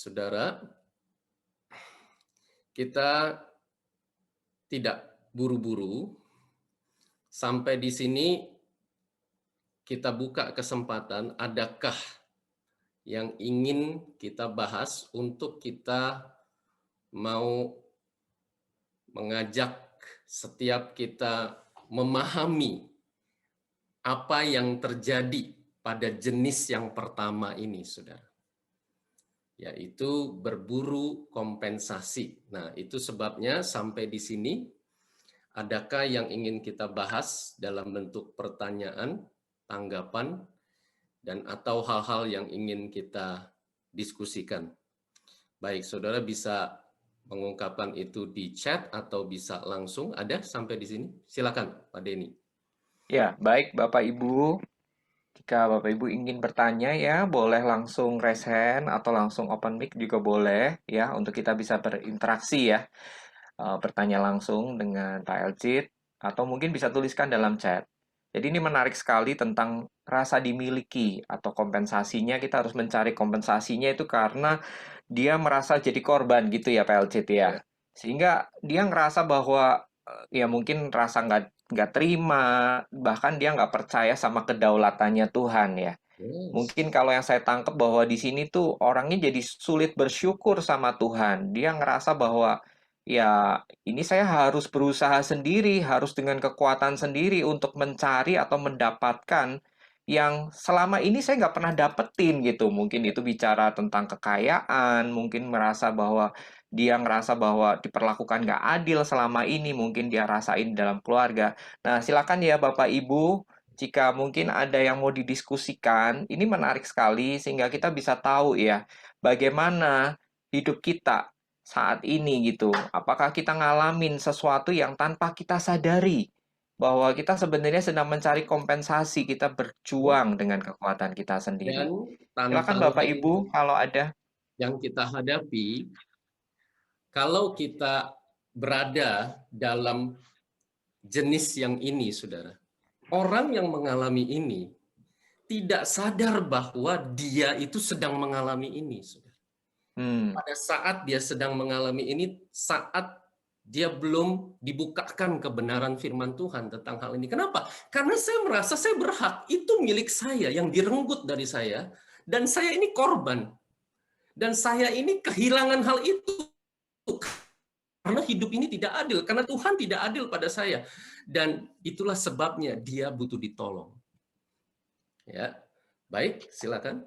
Saudara, kita tidak buru-buru. Sampai di sini kita buka kesempatan, adakah yang ingin kita bahas untuk kita mau mengajak setiap kita memahami apa yang terjadi pada jenis yang pertama ini, saudara. Yaitu berburu kompensasi. Nah, itu sebabnya sampai di sini, adakah yang ingin kita bahas dalam bentuk pertanyaan, tanggapan, dan atau hal-hal yang ingin kita diskusikan? Baik, saudara bisa mengungkapkan itu di chat atau bisa langsung. Ada sampai di sini? Silakan, Pak Denny. Ya, baik Bapak Ibu. Jika Bapak Ibu ingin bertanya ya, boleh langsung raise hand atau langsung open mic juga boleh ya, untuk kita bisa berinteraksi ya. Bertanya langsung dengan Pak Elcid atau mungkin bisa tuliskan dalam chat. Jadi ini menarik sekali tentang rasa dimiliki atau kompensasinya. Kita harus mencari kompensasinya itu karena dia merasa jadi korban gitu ya Pak Elcid ya. Ya. Sehingga dia ngerasa bahwa ya mungkin rasa nggak terima, bahkan dia nggak percaya sama kedaulatannya Tuhan ya. Yes. Mungkin kalau yang saya tangkap bahwa di sini tuh orangnya jadi sulit bersyukur sama Tuhan. Dia ngerasa bahwa ya ini saya harus berusaha sendiri, harus dengan kekuatan sendiri untuk mencari atau mendapatkan yang selama ini saya nggak pernah dapetin gitu. Mungkin itu bicara tentang kekayaan, mungkin merasa bahwa dia ngerasa bahwa diperlakukan nggak adil selama ini, mungkin dia rasain dalam keluarga. Nah, silakan ya Bapak Ibu, jika mungkin ada yang mau didiskusikan, ini menarik sekali sehingga kita bisa tahu ya bagaimana hidup kita saat ini gitu. Apakah kita ngalamin sesuatu yang tanpa kita sadari bahwa kita sebenarnya sedang mencari kompensasi, kita berjuang dengan kekuatan kita sendiri. Dan Silakan Bapak tantangan Ibu kalau ada. yang kita hadapi, kalau kita berada dalam jenis yang ini, saudara, orang yang mengalami ini tidak sadar bahwa dia itu sedang mengalami ini, saudara. Hmm, Pada saat dia sedang mengalami ini, saat dia belum dibukakan kebenaran firman Tuhan tentang hal ini. Kenapa? Karena saya merasa saya berhak, itu milik saya yang direnggut dari saya, dan saya ini korban. Dan saya ini kehilangan hal itu karena hidup ini tidak adil, karena Tuhan tidak adil pada saya. Dan itulah sebabnya dia butuh ditolong. Ya, baik, silakan.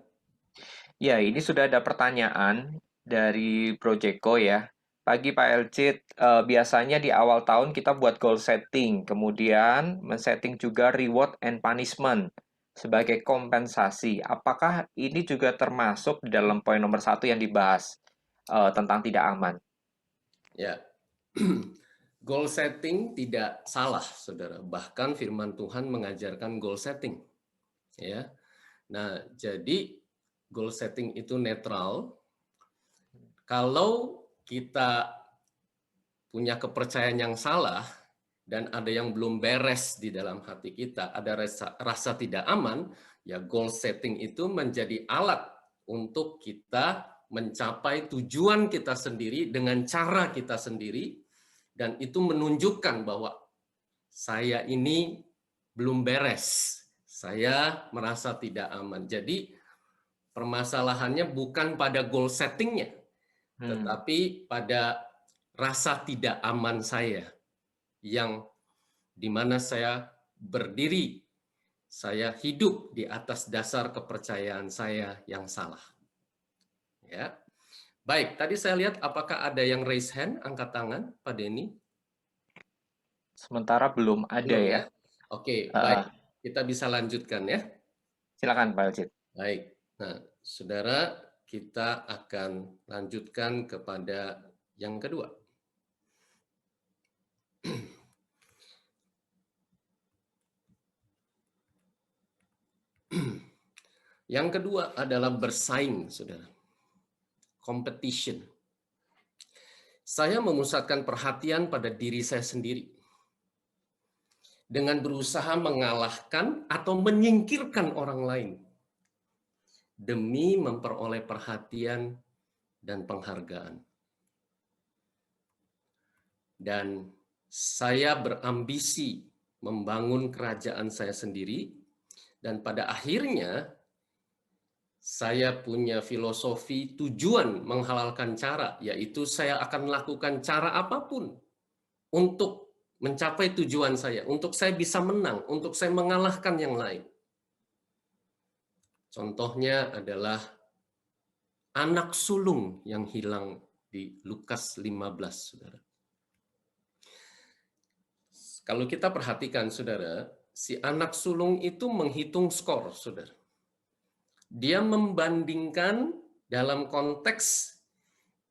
ya ini sudah ada pertanyaan dari Projeko ya. Pagi Pak Elcid, biasanya di awal tahun kita buat goal setting, kemudian men-setting juga reward and punishment sebagai kompensasi. Apakah ini juga termasuk di dalam poin nomor 1 yang dibahas tentang tidak aman? Ya, goal setting tidak salah, saudara. Bahkan firman Tuhan mengajarkan goal setting. Ya, nah jadi goal setting itu netral. Kalau kita punya kepercayaan yang salah dan ada yang belum beres di dalam hati kita, ada rasa tidak aman, ya goal setting itu menjadi alat untuk kita mencapai tujuan kita sendiri dengan cara kita sendiri, dan itu menunjukkan bahwa saya ini belum beres, saya merasa tidak aman. Jadi permasalahannya bukan pada goal settingnya, Hmm. tetapi pada rasa tidak aman saya yang dimana saya berdiri, saya hidup di atas dasar kepercayaan saya yang salah. Ya, baik. Tadi saya lihat apakah ada yang raise hand, angkat tangan, Pak Denny? Sementara belum ada Belum ya. ya? Oke, baik. Uh, Kita bisa lanjutkan ya. Silakan Pak Elcid. Baik. Nah, saudara, kita akan lanjutkan kepada yang kedua. Yang kedua adalah bersaing, saudara. Competition. Saya memusatkan perhatian pada diri saya sendiri dengan berusaha mengalahkan atau menyingkirkan orang lain demi memperoleh perhatian dan penghargaan. Dan saya berambisi membangun kerajaan saya sendiri, dan pada akhirnya saya punya filosofi tujuan menghalalkan cara, yaitu saya akan melakukan cara apapun untuk mencapai tujuan saya, untuk saya bisa menang, untuk saya mengalahkan yang lain. Contohnya adalah anak sulung yang hilang di Lukas 15, saudara. Kalau kita perhatikan, saudara, si anak sulung itu menghitung skor, saudara. Dia membandingkan dalam konteks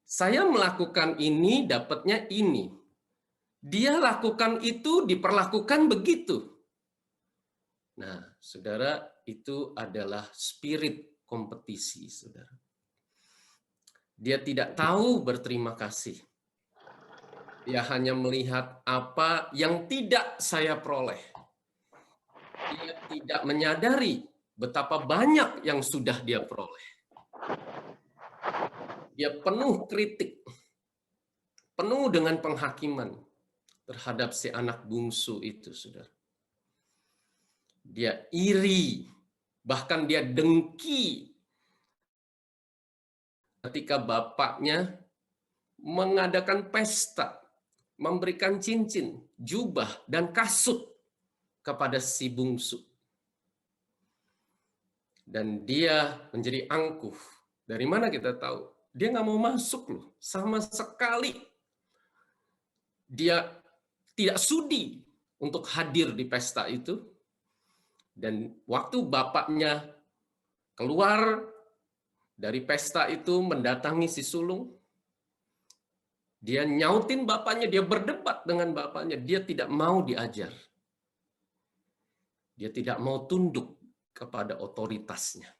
saya melakukan ini, dapatnya ini. Dia lakukan itu, diperlakukan begitu. Nah, saudara, itu adalah spirit kompetisi, saudara. Dia tidak tahu berterima kasih. Dia hanya melihat apa yang tidak saya peroleh. Dia tidak menyadari betapa banyak yang sudah dia peroleh. Dia penuh kritik, penuh dengan penghakiman terhadap si anak bungsu itu, saudara. Dia iri, bahkan dia dengki ketika bapaknya mengadakan pesta, memberikan cincin, jubah, dan kasut kepada si bungsu. Dan dia menjadi angkuh. Dari mana kita tahu? Dia nggak mau masuk loh, sama sekali. Dia tidak sudi untuk hadir di pesta itu. Dan waktu bapaknya keluar dari pesta itu mendatangi si sulung, dia nyautin bapaknya, dia berdebat dengan bapaknya, dia tidak mau diajar. Dia tidak mau tunduk kepada otoritasnya.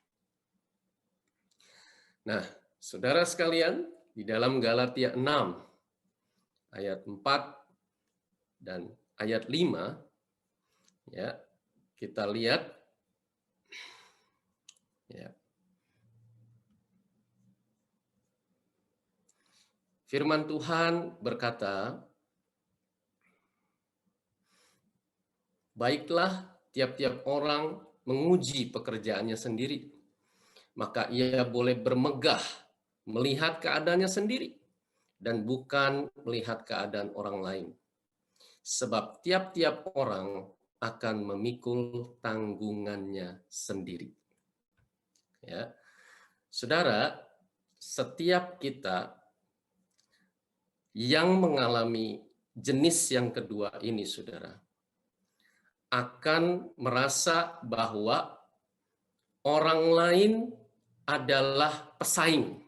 Nah, saudara sekalian, di dalam Galatia 6 ayat 4 dan ayat 5 ya, kita lihat ya. Firman Tuhan berkata, baiklah tiap-tiap orang menguji pekerjaannya sendiri, maka ia boleh bermegah melihat keadaannya sendiri dan bukan melihat keadaan orang lain. Sebab tiap-tiap orang akan memikul tanggungannya sendiri. Ya. Saudara, setiap kita yang mengalami jenis yang kedua ini, saudara, akan merasa bahwa orang lain adalah pesaing.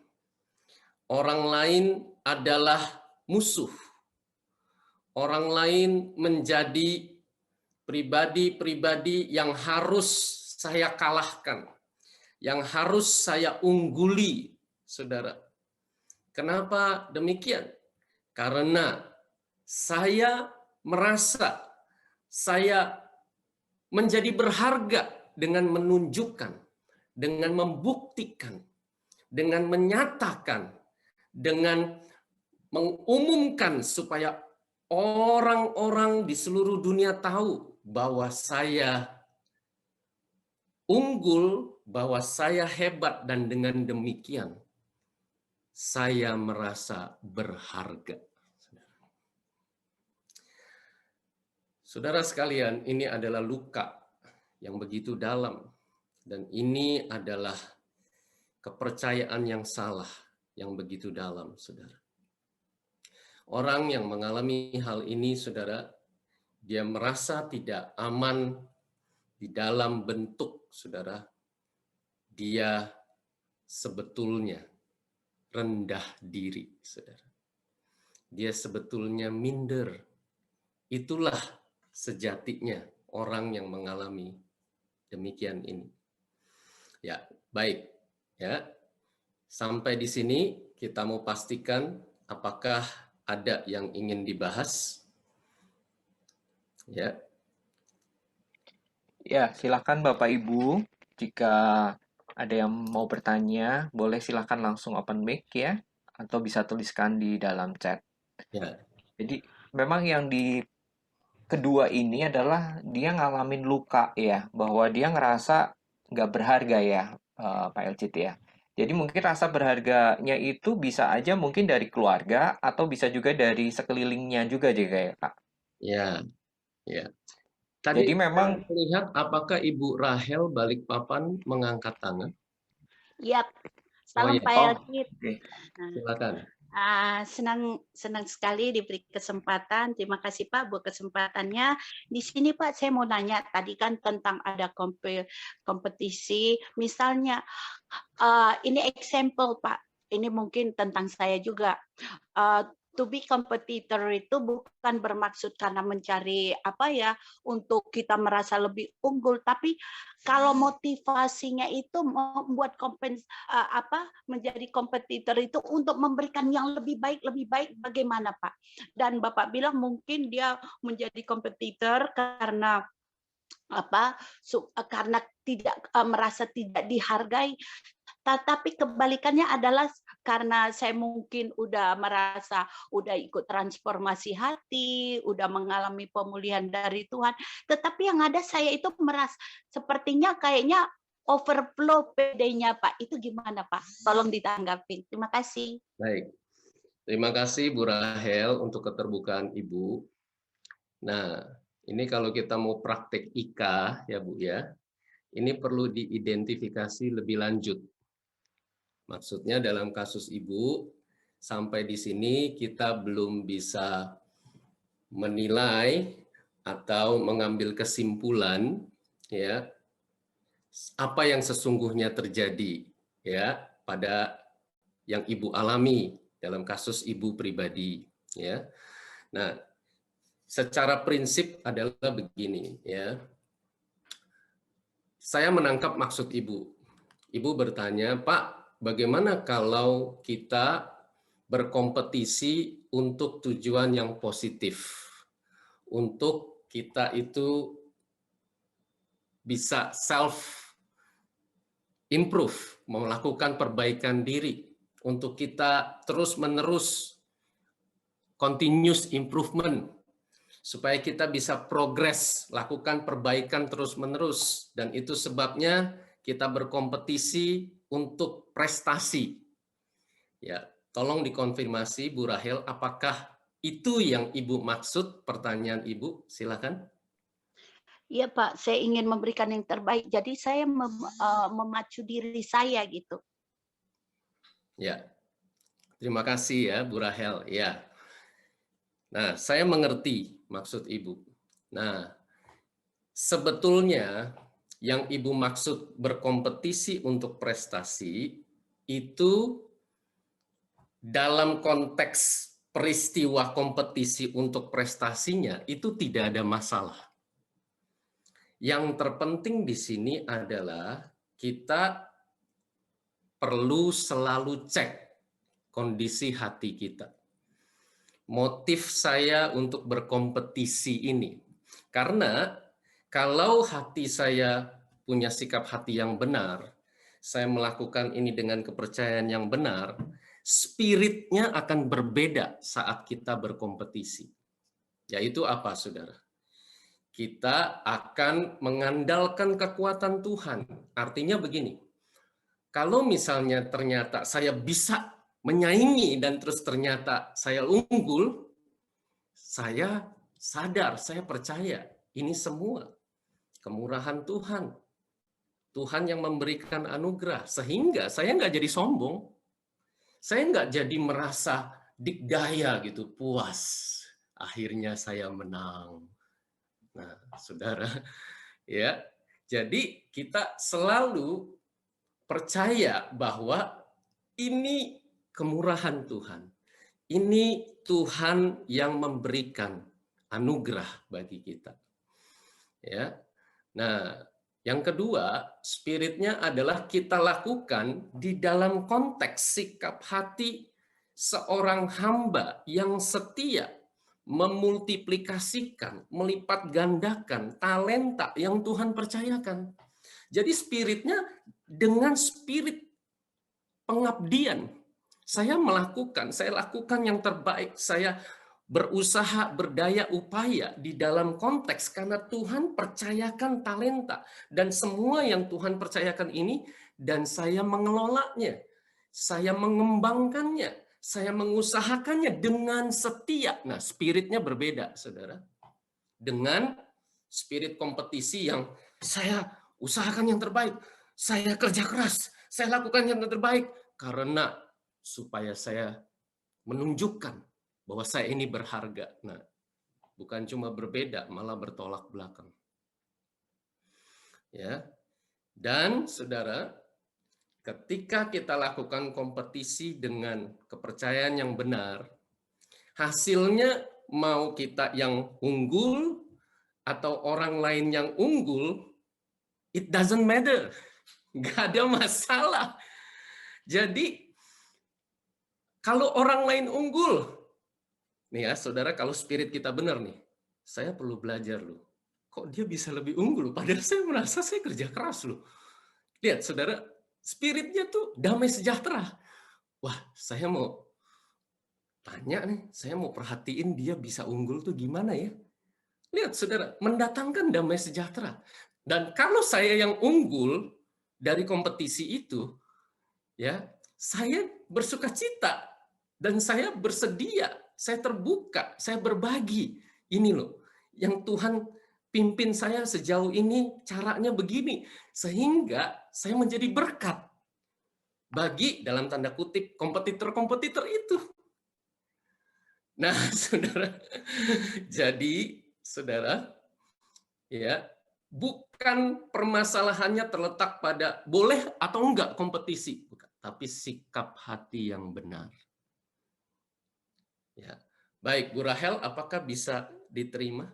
Orang lain adalah musuh. Orang lain menjadi pribadi-pribadi yang harus saya kalahkan, yang harus saya ungguli, saudara. Kenapa demikian? Karena saya merasa saya menjadi berharga dengan menunjukkan, dengan membuktikan, dengan menyatakan, dengan mengumumkan supaya orang-orang di seluruh dunia tahu bahwa saya unggul, bahwa saya hebat, dan dengan demikian saya merasa berharga. Saudara sekalian, ini adalah luka yang begitu dalam, dan ini adalah kepercayaan yang salah yang begitu dalam, saudara. Orang yang mengalami hal ini, saudara, dia merasa tidak aman di dalam bentuk, saudara. Dia sebetulnya rendah diri, saudara. Dia sebetulnya minder. Itulah sejatinya orang yang mengalami demikian ini. Ya, baik. Ya. Sampai di sini kita mau pastikan apakah ada yang ingin dibahas. Ya. Ya, silakan Bapak Ibu. Jika ada yang mau bertanya, boleh silakan langsung open mic ya. atau bisa tuliskan di dalam chat. Ya, Jadi memang yang di kedua ini adalah dia ngalamin luka ya, bahwa dia ngerasa nggak berharga ya, Pak Elcit ya. Jadi mungkin rasa berharganya itu bisa aja mungkin dari keluarga atau bisa juga dari sekelilingnya juga juga ya, Kak. ya, ya. Jadi Tadi memang saya lihat apakah Ibu Rahel Balikpapan mengangkat tangan? Iya, Oh salam ya, Pak Elkit. oke. silakan. Senang senang sekali diberi kesempatan. Terima kasih Pak buat kesempatannya. Di sini Pak saya mau nanya tadi kan tentang ada kompetisi. Misalnya ini example Pak. Ini mungkin tentang saya juga. To be competitor itu bukan bermaksud karena mencari apa ya untuk kita merasa lebih unggul, tapi kalau motivasinya itu membuat menjadi kompetitor itu untuk memberikan yang lebih baik bagaimana Pak? Dan Bapak bilang mungkin dia menjadi kompetitor karena karena tidak merasa tidak dihargai. Tapi kebalikannya adalah karena saya mungkin udah merasa udah ikut transformasi hati, udah mengalami pemulihan dari Tuhan, tetapi yang ada saya itu merasa sepertinya kayaknya overflow PD-nya Pak. Itu gimana Pak? Tolong ditanggapi. Terima kasih. Baik. Terima kasih Bu Rahel untuk keterbukaan Ibu. Nah, ini kalau kita mau praktek IK ya Bu ya, ini perlu diidentifikasi lebih lanjut. Maksudnya dalam kasus Ibu, sampai di sini kita belum bisa menilai atau mengambil kesimpulan ya apa yang sesungguhnya terjadi ya pada yang Ibu alami dalam kasus Ibu pribadi ya. Nah, secara prinsip adalah begini ya. Saya menangkap maksud Ibu. Ibu bertanya, "Pak, bagaimana kalau kita berkompetisi untuk tujuan yang positif? Untuk kita itu bisa self improve, melakukan perbaikan diri, untuk kita terus-menerus continuous improvement, supaya kita bisa progres, lakukan perbaikan terus-menerus, dan itu sebabnya kita berkompetisi untuk prestasi." Ya, tolong dikonfirmasi Bu Rahel, apakah itu yang Ibu maksud? Pertanyaan Ibu, silakan. Iya Pak, saya ingin memberikan yang terbaik. Jadi saya memacu diri saya gitu. Ya, terima kasih ya Bu Rahel. Ya, nah saya mengerti maksud Ibu. Nah, sebetulnya yang Ibu maksud berkompetisi untuk prestasi itu dalam konteks peristiwa kompetisi untuk prestasinya itu tidak ada masalah. Yang terpenting di sini adalah kita perlu selalu cek kondisi hati kita. Motif saya untuk berkompetisi ini. Karena kalau hati saya punya sikap hati yang benar, saya melakukan ini dengan kepercayaan yang benar, spiritnya akan berbeda saat kita berkompetisi. Yaitu apa, saudara? Kita akan mengandalkan kekuatan Tuhan. Artinya begini, kalau misalnya ternyata saya bisa menyaingi dan terus ternyata saya unggul, saya sadar, saya percaya ini semua kemurahan Tuhan. Tuhan yang memberikan anugerah, sehingga saya nggak jadi sombong. Saya nggak jadi merasa dikdaya gitu, puas. Akhirnya saya menang. Nah, saudara, ya, jadi kita selalu percaya bahwa ini kemurahan Tuhan. Ini Tuhan yang memberikan anugerah bagi kita. Ya. Nah, yang kedua, spiritnya adalah kita lakukan di dalam konteks sikap hati seorang hamba yang setia, memultiplikasikan, melipat gandakan talenta yang Tuhan percayakan. Jadi spiritnya dengan spirit pengabdian, Saya lakukan yang terbaik, saya berusaha, berdaya upaya di dalam konteks karena Tuhan percayakan talenta dan semua yang Tuhan percayakan ini, dan saya mengelolanya, saya mengembangkannya, saya mengusahakannya dengan setia. Nah, spiritnya berbeda, saudara. Dengan spirit kompetisi yang saya usahakan yang terbaik, saya kerja keras, saya lakukan yang terbaik, karena supaya saya menunjukkan bahwa saya ini berharga. Nah, bukan cuma berbeda, malah bertolak belakang. Ya. Dan saudara, ketika kita lakukan kompetisi dengan kepercayaan yang benar, hasilnya mau kita yang unggul atau orang lain yang unggul, it doesn't matter. Nggak ada masalah. Jadi, kalau orang lain unggul, nih ya, saudara, kalau spirit kita benar nih, saya perlu belajar loh. Kok dia bisa lebih unggul? Padahal saya merasa saya kerja keras loh. Lihat, saudara, spiritnya tuh damai sejahtera. Wah, saya mau tanya nih, saya mau perhatiin dia bisa unggul tuh gimana ya? Lihat, saudara, mendatangkan damai sejahtera. Dan kalau saya yang unggul dari kompetisi itu, ya, saya bersuka cita dan saya bersedia, saya terbuka, saya berbagi. Ini loh, yang Tuhan pimpin saya sejauh ini, caranya begini, sehingga saya menjadi berkat bagi, dalam tanda kutip, kompetitor-kompetitor itu. Nah, saudara, jadi saudara, ya, bukan permasalahannya terletak pada boleh atau enggak kompetisi, bukan, tapi sikap hati yang benar. Ya. Baik, Bu Rahel, apakah bisa diterima?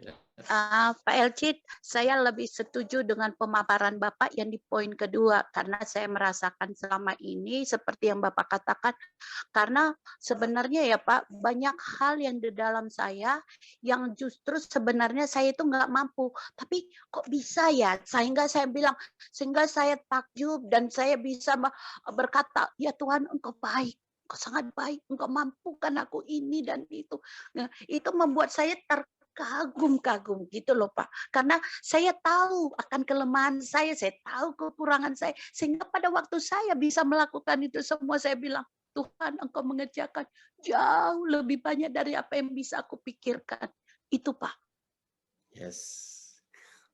Ya. Pak Elcid, saya lebih setuju dengan pemaparan Bapak yang di poin kedua, karena saya merasakan selama ini seperti yang Bapak katakan, karena sebenarnya ya Pak, banyak hal yang di dalam saya yang justru sebenarnya saya itu nggak mampu, tapi kok bisa ya, sehingga saya bilang, sehingga saya takjub dan saya bisa berkata, ya Tuhan Engkau baik, Engkau sangat baik, Engkau mampukan aku ini dan itu. Nah, itu membuat saya kagum-kagum gitu loh Pak. Karena saya tahu akan kelemahan saya tahu kekurangan saya. Sehingga pada waktu saya bisa melakukan itu semua, saya bilang, Tuhan Engkau mengerjakan jauh lebih banyak dari apa yang bisa aku pikirkan. Itu Pak. Yes.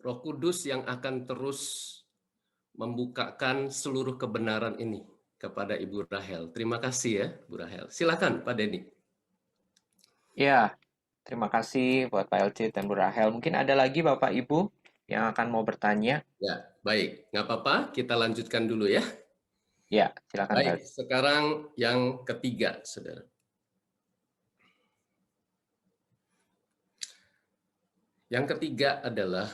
Roh Kudus yang akan terus membukakan seluruh kebenaran ini kepada Ibu Rahel. Terima kasih ya, Bu Rahel. Silakan, Pak Denny. Ya, terima kasih buat Pak Elcid dan Bu Rahel. Mungkin ada lagi Bapak Ibu yang akan mau bertanya? Ya, baik. Nggak apa-apa, kita lanjutkan dulu ya. Ya, silakan Pak Baik, Elcid. sekarang yang ketiga, saudara. Yang ketiga adalah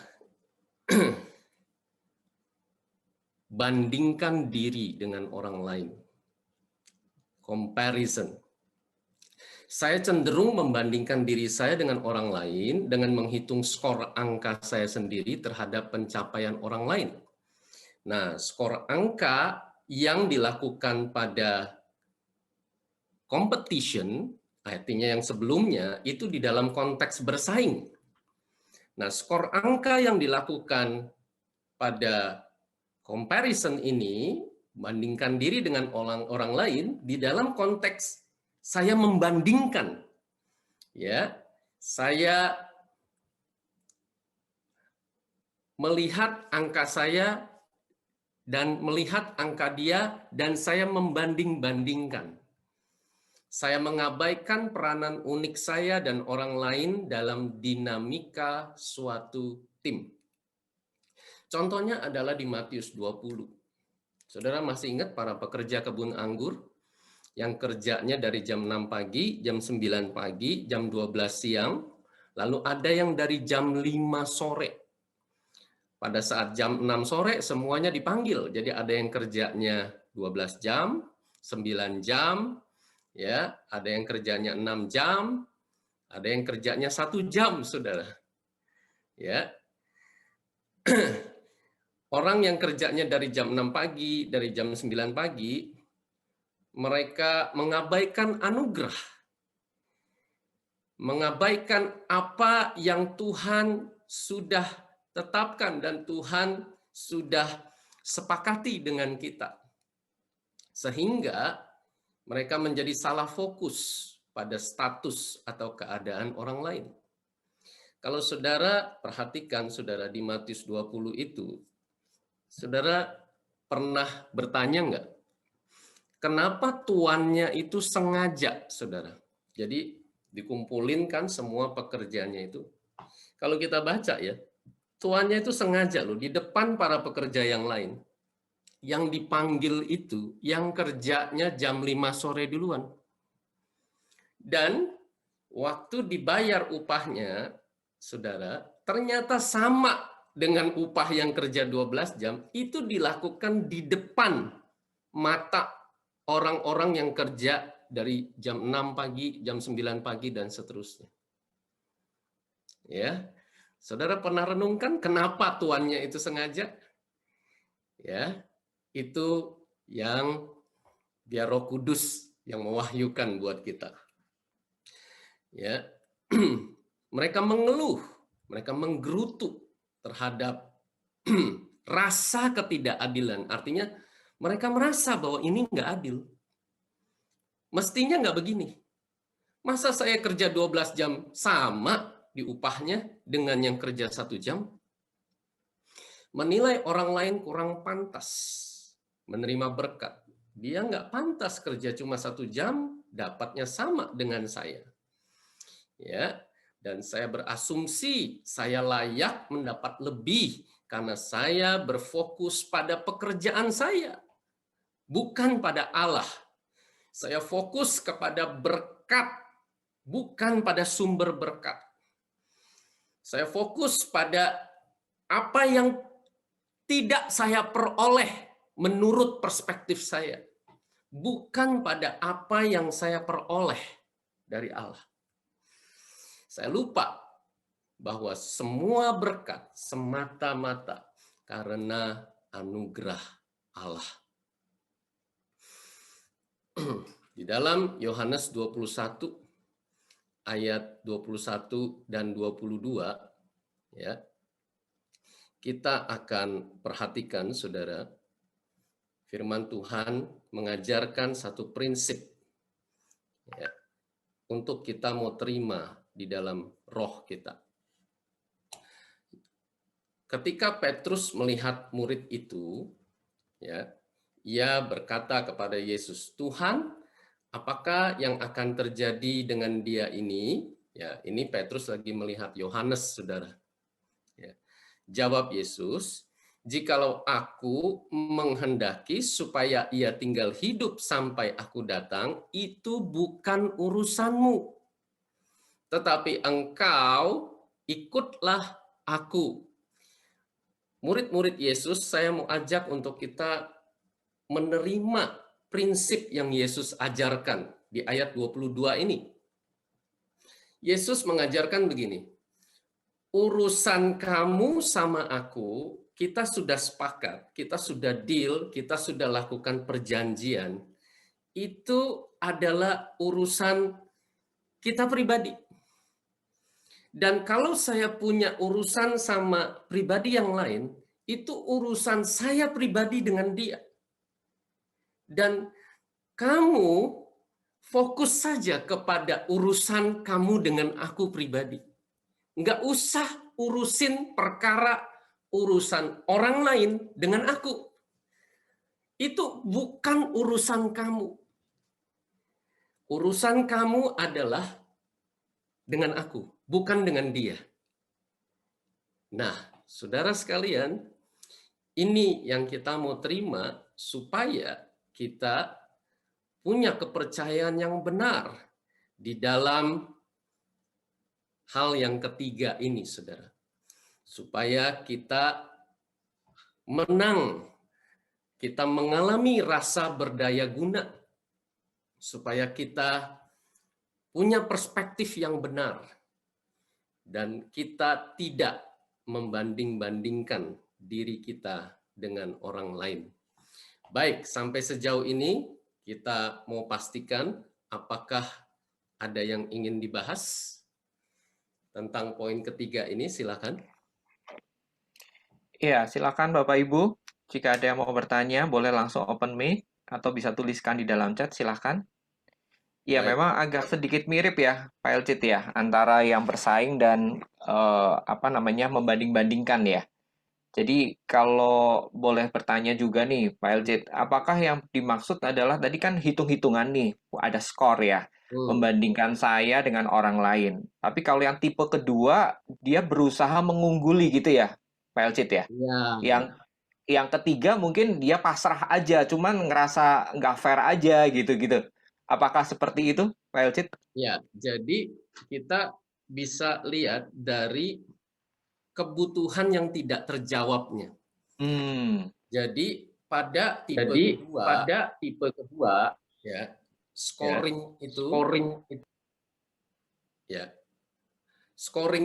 bandingkan diri dengan orang lain. Comparison. Saya cenderung membandingkan diri saya dengan orang lain dengan menghitung skor angka saya sendiri terhadap pencapaian orang lain. Nah, skor angka yang dilakukan pada competition, artinya yang sebelumnya, itu di dalam konteks bersaing. Nah, skor angka yang dilakukan pada comparison ini, bandingkan diri dengan orang lain, di dalam konteks saya membandingkan, ya, saya melihat angka saya dan melihat angka dia, dan saya membanding-bandingkan. Saya mengabaikan peranan unik saya dan orang lain dalam dinamika suatu tim. Contohnya adalah di Matius 20. Saudara masih ingat para pekerja kebun anggur yang kerjanya dari jam 6 pagi, jam 9 pagi, jam 12 siang, lalu ada yang dari jam 5 sore. Pada saat jam 6 sore semuanya dipanggil. Jadi ada yang kerjanya 12 jam, 9 jam, ya, ada yang kerjanya 6 jam, ada yang kerjanya 1 jam, Saudara. Ya. Orang yang kerjanya dari jam 6 pagi, dari jam 9 pagi, mereka mengabaikan anugerah, mengabaikan apa yang Tuhan sudah tetapkan dan Tuhan sudah sepakati dengan kita. Sehingga mereka menjadi salah fokus pada status atau keadaan orang lain. Kalau saudara perhatikan, saudara, di Matius 20 itu, saudara pernah bertanya enggak, kenapa tuannya itu sengaja, saudara? Jadi dikumpulin kan semua pekerjanya itu. Kalau kita baca ya, tuannya itu sengaja loh, di depan para pekerja yang lain. Yang dipanggil itu, yang kerjanya jam 5 sore duluan. Dan waktu dibayar upahnya, saudara, ternyata sama dengan upah yang kerja 12 jam, itu dilakukan di depan mata orang-orang yang kerja dari jam 6 pagi, jam 9 pagi, dan seterusnya. Ya, saudara pernah renungkan kenapa tuannya itu sengaja? Ya, itu yang biar Roh Kudus yang mewahyukan buat kita. Ya, mereka mengeluh, mereka menggerutu terhadap rasa ketidakadilan. Artinya mereka merasa bahwa ini nggak adil. Mestinya nggak begini. Masa saya kerja 12 jam sama di upahnya dengan yang kerja 1 jam? Menilai orang lain kurang pantas menerima berkat. Dia nggak pantas kerja cuma 1 jam, dapatnya sama dengan saya. Ya, dan saya berasumsi saya layak mendapat lebih karena saya berfokus pada pekerjaan saya, bukan pada Allah. Saya fokus kepada berkat, bukan pada sumber berkat. Saya fokus pada apa yang tidak saya peroleh menurut perspektif saya, bukan pada apa yang saya peroleh dari Allah. Saya lupa bahwa semua berkat semata-mata karena anugerah Allah. Di dalam Yohanes 21 ayat 21 dan 22 ya. Kita akan perhatikan, saudara, firman Tuhan mengajarkan satu prinsip ya, untuk kita mau terima di dalam roh kita. Ketika Petrus melihat murid itu, ya, ia berkata kepada Yesus, "Tuhan, apakah yang akan terjadi dengan dia ini?" Ya, ini Petrus lagi melihat Yohanes, saudara. Ya. Jawab Yesus, "Jikalau aku menghendaki supaya ia tinggal hidup sampai aku datang, itu bukan urusanmu. Tetapi engkau ikutlah aku." Murid-murid Yesus, saya mau ajak untuk kita menerima prinsip yang Yesus ajarkan di ayat 22 ini. Yesus mengajarkan begini, urusan kamu sama aku, kita sudah sepakat, kita sudah deal, kita sudah lakukan perjanjian, itu adalah urusan kita pribadi. Dan kalau saya punya urusan sama pribadi yang lain, itu urusan saya pribadi dengan dia. Dan kamu fokus saja kepada urusan kamu dengan aku pribadi. Nggak usah urusin perkara urusan orang lain dengan aku. Itu bukan urusan kamu. Urusan kamu adalah dengan aku, bukan dengan dia. Nah, saudara sekalian, ini yang kita mau terima supaya kita punya kepercayaan yang benar di dalam hal yang ketiga ini, saudara. Supaya kita menang, kita mengalami rasa berdaya guna, supaya kita punya perspektif yang benar, dan kita tidak membanding-bandingkan diri kita dengan orang lain. Baik, sampai sejauh ini kita mau pastikan apakah ada yang ingin dibahas tentang poin ketiga ini, silakan. Iya, silakan Bapak Ibu. Jika ada yang mau bertanya, boleh langsung open mic atau bisa tuliskan di dalam chat, silakan. Ya, Baik. memang agak sedikit mirip ya, Pak Elcit ya, antara yang bersaing dan membanding-bandingkan ya. Jadi kalau boleh bertanya juga nih, Pak Elcit, apakah yang dimaksud adalah tadi kan hitung-hitungan nih, ada skor ya, membandingkan saya dengan orang lain. Tapi kalau yang tipe kedua, dia berusaha mengungguli gitu ya, Pak Elcit ya. Ya. Yang ketiga mungkin dia pasrah aja, cuman ngerasa nggak fair aja gitu-gitu. Apakah seperti itu, Pak Elcit? Ya, jadi kita bisa lihat dari kebutuhan yang tidak terjawabnya. Jadi pada tipe kedua, ya, scoring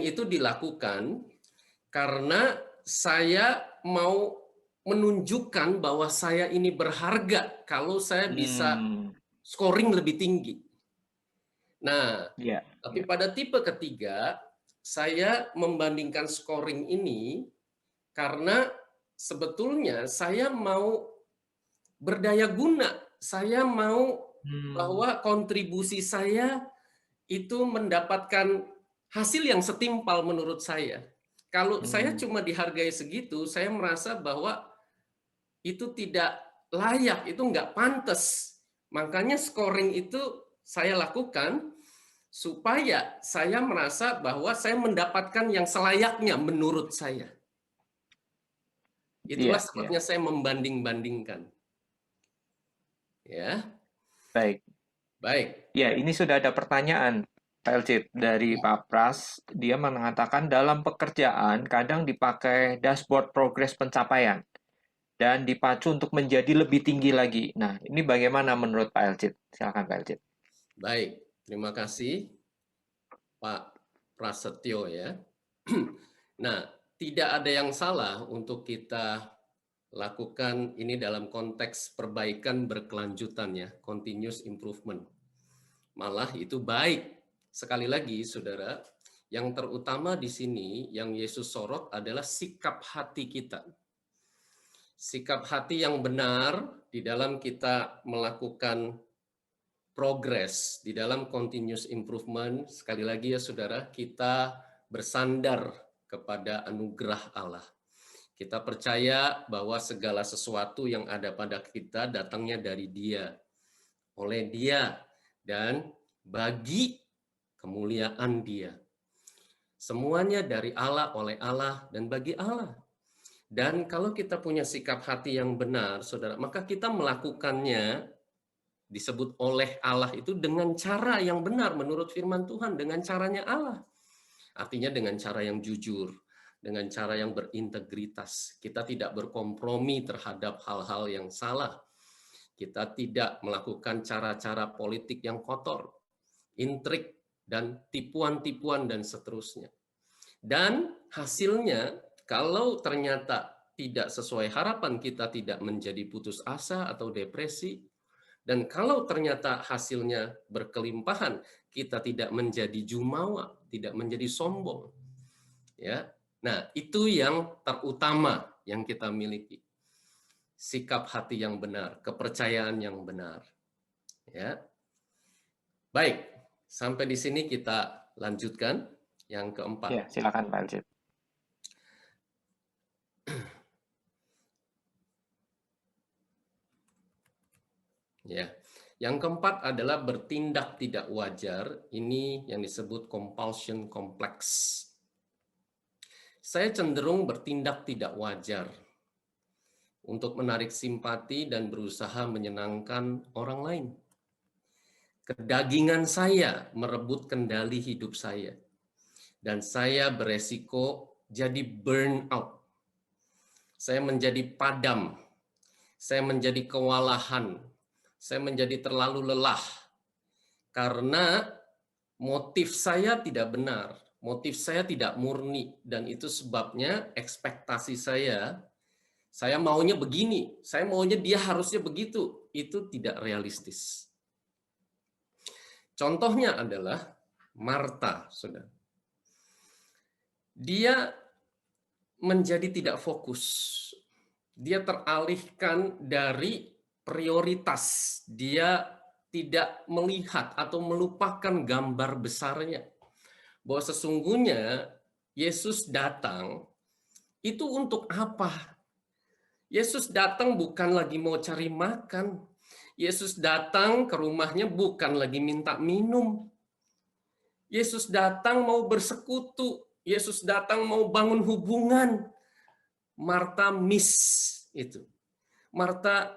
itu dilakukan karena saya mau menunjukkan bahwa saya ini berharga kalau saya bisa scoring lebih tinggi. Nah, tapi pada tipe ketiga, saya membandingkan scoring ini karena sebetulnya saya mau berdaya guna. Saya mau bahwa kontribusi saya itu mendapatkan hasil yang setimpal menurut saya. Kalau saya cuma dihargai segitu, saya merasa bahwa itu tidak layak, itu nggak pantas. Makanya scoring itu saya lakukan supaya saya merasa bahwa saya mendapatkan yang selayaknya menurut saya. Itulah sebabnya saya membanding-bandingkan. Ya. Baik. Ya, ini sudah ada pertanyaan, Pak Elcit, dari Pak Pras. Dia mengatakan dalam pekerjaan kadang dipakai dashboard progres pencapaian dan dipacu untuk menjadi lebih tinggi lagi. Nah, ini bagaimana menurut Pak Elcit? Silakan Pak Elcit. Baik, terima kasih Pak Prasetyo ya. Nah, tidak ada yang salah untuk kita lakukan ini dalam konteks perbaikan berkelanjutan ya, continuous improvement. Malah itu baik. Sekali lagi, saudara, yang terutama di sini yang Yesus sorot adalah sikap hati kita. Sikap hati yang benar di dalam kita melakukan progres, di dalam continuous improvement. Sekali lagi ya saudara, kita bersandar kepada anugerah Allah. Kita percaya bahwa segala sesuatu yang ada pada kita datangnya dari Dia, oleh Dia, dan bagi kemuliaan Dia. Semuanya dari Allah, oleh Allah, dan bagi Allah. Dan kalau kita punya sikap hati yang benar, saudara, maka kita melakukannya disebut oleh Allah itu dengan cara yang benar menurut firman Tuhan, dengan caranya Allah. Artinya dengan cara yang jujur, dengan cara yang berintegritas. Kita tidak berkompromi terhadap hal-hal yang salah. Kita tidak melakukan cara-cara politik yang kotor, intrik, dan tipuan-tipuan, dan seterusnya. Dan hasilnya, kalau ternyata tidak sesuai harapan, kita tidak menjadi putus asa atau depresi. Dan kalau ternyata hasilnya berkelimpahan, kita tidak menjadi jumawa, tidak menjadi sombong. Ya. Nah, itu yang terutama yang kita miliki. Sikap hati yang benar, kepercayaan yang benar. Ya. Baik, sampai di sini kita lanjutkan yang keempat. Ya, silakan Pak Elcit. Ya. Yang keempat adalah bertindak tidak wajar. Ini yang disebut compulsion complex. Saya cenderung bertindak tidak wajar untuk menarik simpati dan berusaha menyenangkan orang lain. Kedagingan saya merebut kendali hidup saya. Dan saya beresiko jadi burnout. Saya menjadi padam. Saya menjadi kewalahan. Saya menjadi terlalu lelah karena motif saya tidak benar, motif saya tidak murni, dan itu sebabnya ekspektasi saya Saya maunya begini, saya maunya dia harusnya begitu. Itu tidak realistis. Contohnya adalah Marta, saudara. Dia menjadi tidak fokus. Dia teralihkan dari prioritas. Dia tidak melihat atau melupakan gambar besarnya. Bahwa sesungguhnya Yesus datang itu untuk apa? Yesus datang bukan lagi mau cari makan. Yesus datang ke rumahnya bukan lagi minta minum. Yesus datang mau bersekutu. Yesus datang mau bangun hubungan. Marta miss itu. Marta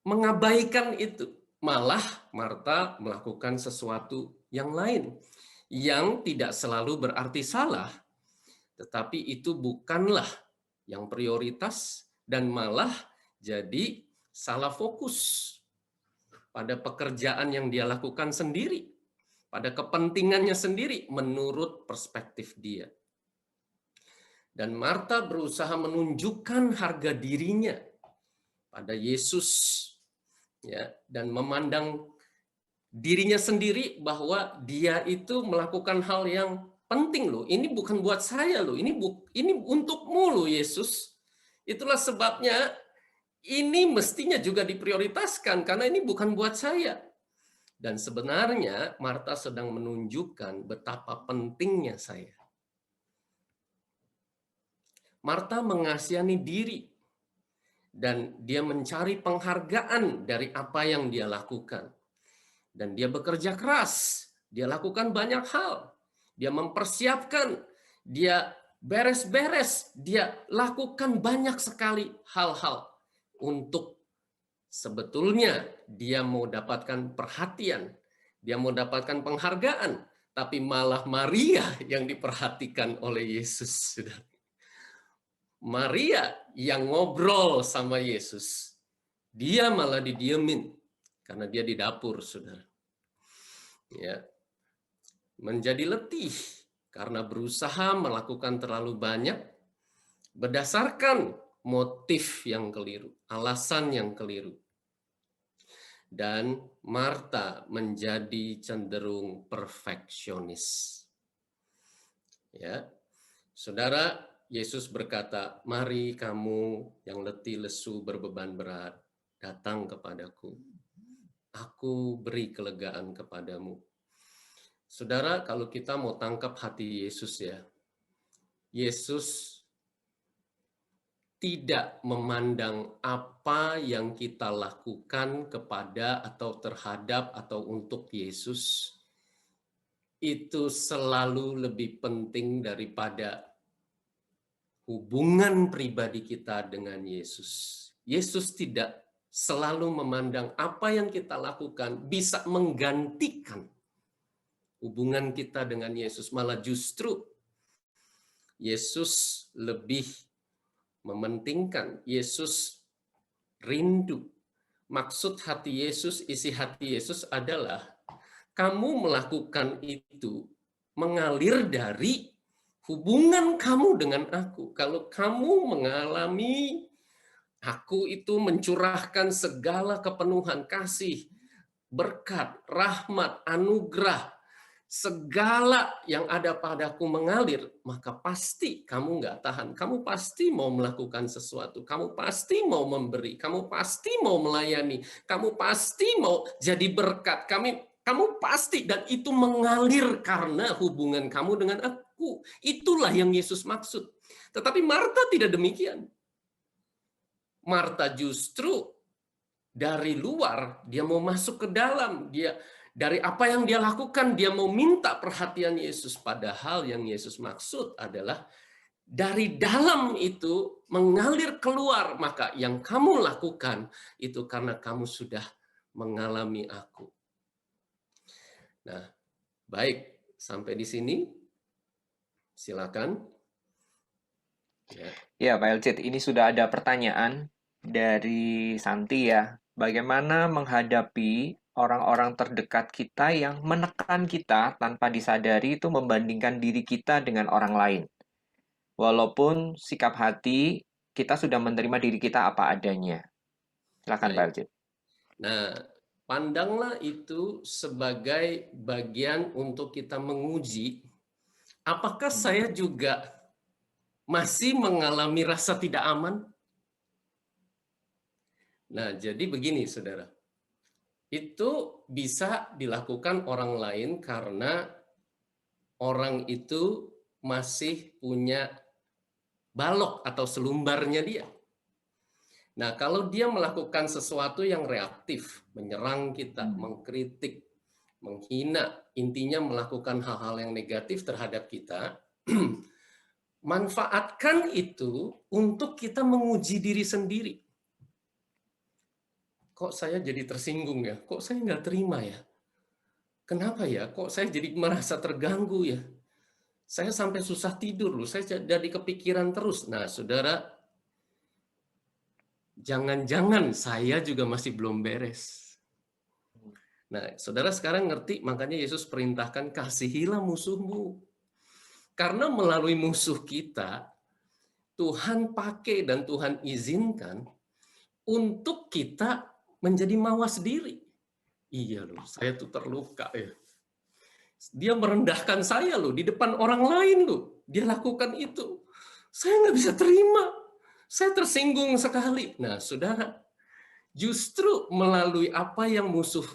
mengabaikan itu. Malah Marta melakukan sesuatu yang lain. Yang tidak selalu berarti salah. Tetapi itu bukanlah yang prioritas dan malah jadi salah fokus pada pekerjaan yang dia lakukan sendiri, pada kepentingannya sendiri menurut perspektif dia. Dan Marta berusaha menunjukkan harga dirinya pada Yesus, ya, dan memandang dirinya sendiri bahwa dia itu melakukan hal yang penting loh. Ini bukan buat saya loh. Ini untukmu loh Yesus. Itulah sebabnya ini mestinya juga diprioritaskan karena ini bukan buat saya. Dan sebenarnya Marta sedang menunjukkan betapa pentingnya saya. Marta mengasihani diri dan dia mencari penghargaan dari apa yang dia lakukan. Dan dia bekerja keras, dia lakukan banyak hal. Dia mempersiapkan, dia beres-beres, dia lakukan banyak sekali hal-hal untuk sebetulnya dia mau dapatkan perhatian, dia mau dapatkan penghargaan, tapi malah Maria yang diperhatikan oleh Yesus. Maria yang ngobrol sama Yesus, dia malah didiemin karena dia di dapur, saudara. Ya, menjadi letih karena berusaha melakukan terlalu banyak berdasarkan motif yang keliru, alasan yang keliru. Dan Marta menjadi cenderung perfeksionis. Ya. Saudara, Yesus berkata, "Mari kamu yang letih lesu berbeban berat, datang kepadaku. Aku beri kelegaan kepadamu." Saudara, kalau kita mau tangkap hati Yesus ya, Yesus tidak memandang apa yang kita lakukan kepada atau terhadap atau untuk Yesus itu selalu lebih penting daripada hubungan pribadi kita dengan Yesus. Yesus tidak selalu memandang apa yang kita lakukan bisa menggantikan hubungan kita dengan Yesus, malah justru Yesus lebih mementingkan, Yesus rindu. Maksud hati Yesus, isi hati Yesus adalah kamu melakukan itu mengalir dari hubungan kamu dengan aku. Kalau kamu mengalami aku itu mencurahkan segala kepenuhan kasih, berkat, rahmat, anugerah, segala yang ada padaku mengalir, maka pasti kamu nggak tahan. Kamu pasti mau melakukan sesuatu. Kamu pasti mau memberi. Kamu pasti mau melayani. Kamu pasti mau jadi berkat. Kamu pasti, dan itu mengalir karena hubungan kamu dengan aku. Itulah yang Yesus maksud. Tetapi Marta tidak demikian. Marta justru dari luar, dia mau masuk ke dalam. Dari apa yang dia lakukan, dia mau minta perhatian Yesus. Padahal yang Yesus maksud adalah dari dalam itu mengalir keluar. Maka yang kamu lakukan itu karena kamu sudah mengalami aku. Nah, baik. Sampai di sini. Silakan. Ya, Pak Elcid, ini sudah ada pertanyaan dari Santi ya. Bagaimana menghadapi orang-orang terdekat kita yang menekan kita tanpa disadari itu membandingkan diri kita dengan orang lain. Walaupun sikap hati kita sudah menerima diri kita apa adanya. Silakan Pak Baik. Eljit. Nah, pandanglah itu sebagai bagian untuk kita menguji apakah saya juga masih mengalami rasa tidak aman. Nah, jadi begini saudara, itu bisa dilakukan orang lain karena orang itu masih punya balok atau selumbarnya dia. Nah, kalau dia melakukan sesuatu yang reaktif, menyerang kita, mengkritik, menghina, intinya melakukan hal-hal yang negatif terhadap kita, manfaatkan itu untuk kita menguji diri sendiri. Kok saya jadi tersinggung ya? Kok saya nggak terima ya? Kenapa ya? Kok saya jadi merasa terganggu ya? Saya sampai susah tidur loh, saya jadi kepikiran terus. Nah, saudara, jangan-jangan saya juga masih belum beres. Nah, saudara sekarang ngerti, makanya Yesus perintahkan kasihilah musuhmu. Karena melalui musuh kita, Tuhan pakai dan Tuhan izinkan untuk kita menjadi mawas diri. Iya loh, saya tuh terluka ya. Dia merendahkan saya loh, di depan orang lain loh. Dia lakukan itu. Saya nggak bisa terima. Saya tersinggung sekali. Nah, saudara, justru melalui apa yang musuh,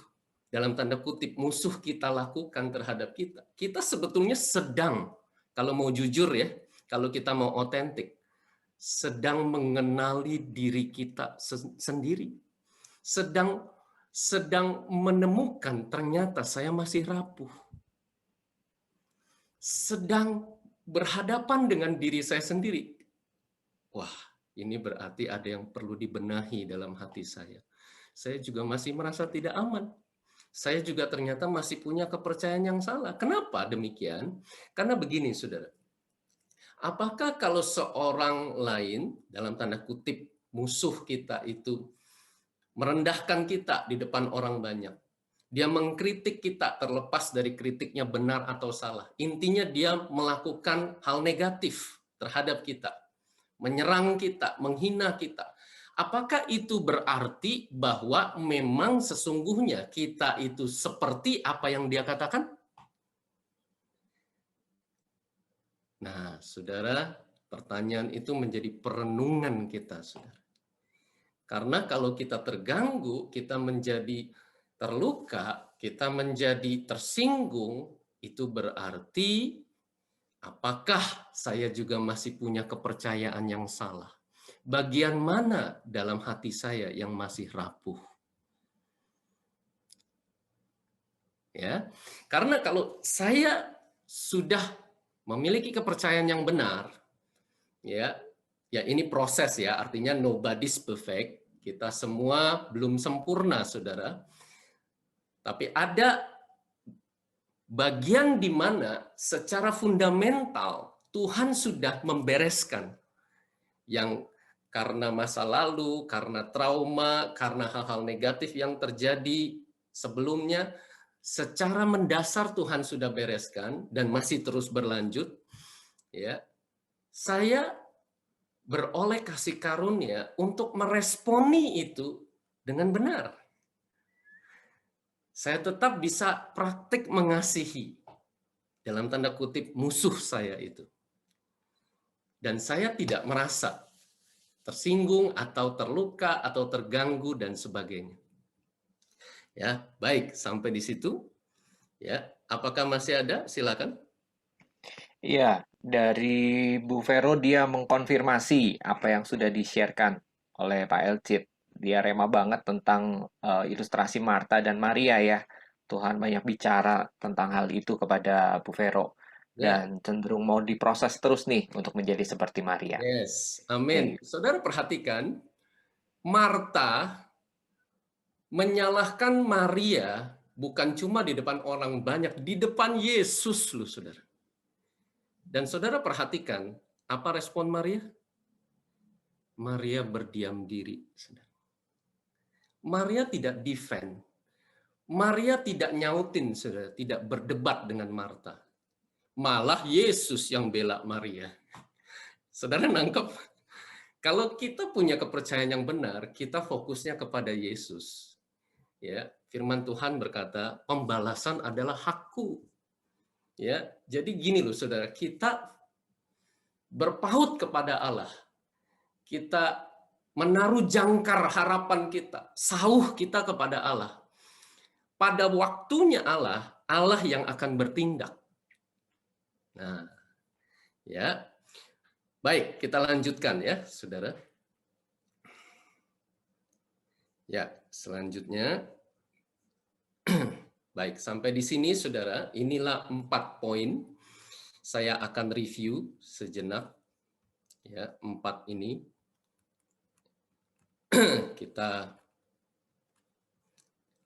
dalam tanda kutip, musuh kita lakukan terhadap kita, kita sebetulnya sedang, kalau mau jujur ya, kalau kita mau otentik, sedang mengenali diri kita sendiri. Sedang menemukan ternyata saya masih rapuh. Sedang berhadapan dengan diri saya sendiri. Wah, ini berarti ada yang perlu dibenahi dalam hati saya. Saya juga masih merasa tidak aman. Saya juga ternyata masih punya kepercayaan yang salah. Kenapa demikian? Karena begini, saudara. Apakah kalau seorang lain, dalam tanda kutip, musuh kita itu merendahkan kita di depan orang banyak, dia mengkritik kita terlepas dari kritiknya benar atau salah. Intinya dia melakukan hal negatif terhadap kita, menyerang kita, menghina kita. Apakah itu berarti bahwa memang sesungguhnya kita itu seperti apa yang dia katakan? Nah, saudara, pertanyaan itu menjadi perenungan kita, saudara. Karena kalau kita terganggu, kita menjadi terluka, kita menjadi tersinggung, itu berarti apakah saya juga masih punya kepercayaan yang salah? Bagian mana dalam hati saya yang masih rapuh? Ya, karena kalau saya sudah memiliki kepercayaan yang benar, ya ini proses ya, artinya nobody's perfect. Kita semua belum sempurna, saudara. Tapi ada bagian di mana secara fundamental Tuhan sudah membereskan yang karena masa lalu, karena trauma, karena hal-hal negatif yang terjadi sebelumnya, secara mendasar Tuhan sudah bereskan dan masih terus berlanjut. Ya, saya beroleh kasih karunia untuk meresponi itu dengan benar. Saya tetap bisa praktik mengasihi, dalam tanda kutip, musuh saya itu. Dan saya tidak merasa tersinggung atau terluka atau terganggu dan sebagainya. Ya, baik, sampai di situ. Ya, apakah masih ada? Silakan. Iya, dari Bu Vero dia mengkonfirmasi apa yang sudah di-sharekan oleh Pak Eljit. Dia rema banget tentang ilustrasi Marta dan Maria ya. Tuhan banyak bicara tentang hal itu kepada Bu Vero. Ya. Dan cenderung mau diproses terus nih untuk menjadi seperti Maria. Yes, amin. Saudara perhatikan, Marta menyalahkan Maria bukan cuma di depan orang banyak, di depan Yesus loh, saudara. Dan saudara perhatikan, apa respon Maria? Maria berdiam diri. Maria tidak defend. Maria tidak nyautin, saudara, tidak berdebat dengan Marta. Malah Yesus yang bela Maria. Saudara nangkep? Kalau kita punya kepercayaan yang benar, kita fokusnya kepada Yesus. Ya, firman Tuhan berkata, pembalasan adalah hakku. Ya, jadi gini loh saudara, kita berpaut kepada Allah. Kita menaruh jangkar harapan kita, sauh kita kepada Allah. Pada waktunya Allah, Allah yang akan bertindak. Nah, ya. Baik, kita lanjutkan ya, saudara. Ya, selanjutnya. Baik, sampai di sini saudara, inilah 4 poin. Saya akan review sejenak. Ya, 4 ini. Kita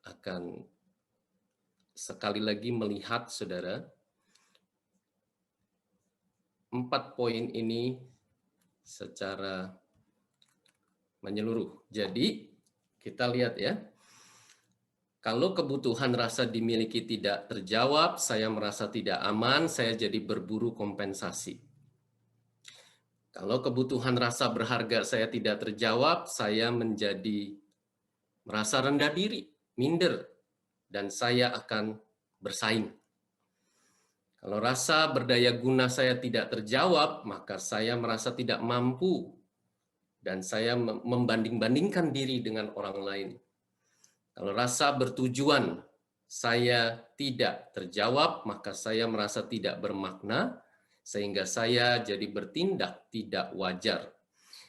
akan sekali lagi melihat saudara, 4 poin ini secara menyeluruh. Jadi, kita lihat ya. Kalau kebutuhan rasa dimiliki tidak terjawab, saya merasa tidak aman, saya jadi berburu kompensasi. Kalau kebutuhan rasa berharga saya tidak terjawab, saya menjadi merasa rendah diri, minder, dan saya akan bersaing. Kalau rasa berdaya guna saya tidak terjawab, maka saya merasa tidak mampu dan saya membanding-bandingkan diri dengan orang lain. Kalau rasa bertujuan saya tidak terjawab, maka saya merasa tidak bermakna, sehingga saya jadi bertindak tidak wajar.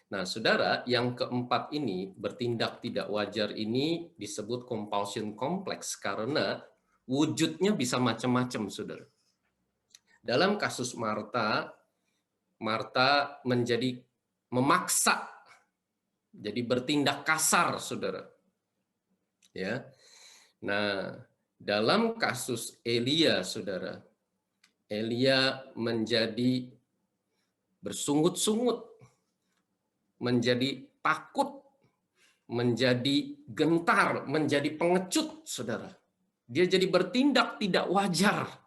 Nah, saudara, yang keempat ini, bertindak tidak wajar ini disebut compulsion kompleks karena wujudnya bisa macam-macam, saudara. Dalam kasus Marta, Marta menjadi memaksa, jadi bertindak kasar, saudara. Ya, nah dalam kasus Elia, saudara, Elia menjadi bersungut-sungut, menjadi takut, menjadi gentar, menjadi pengecut, saudara. Dia jadi bertindak tidak wajar.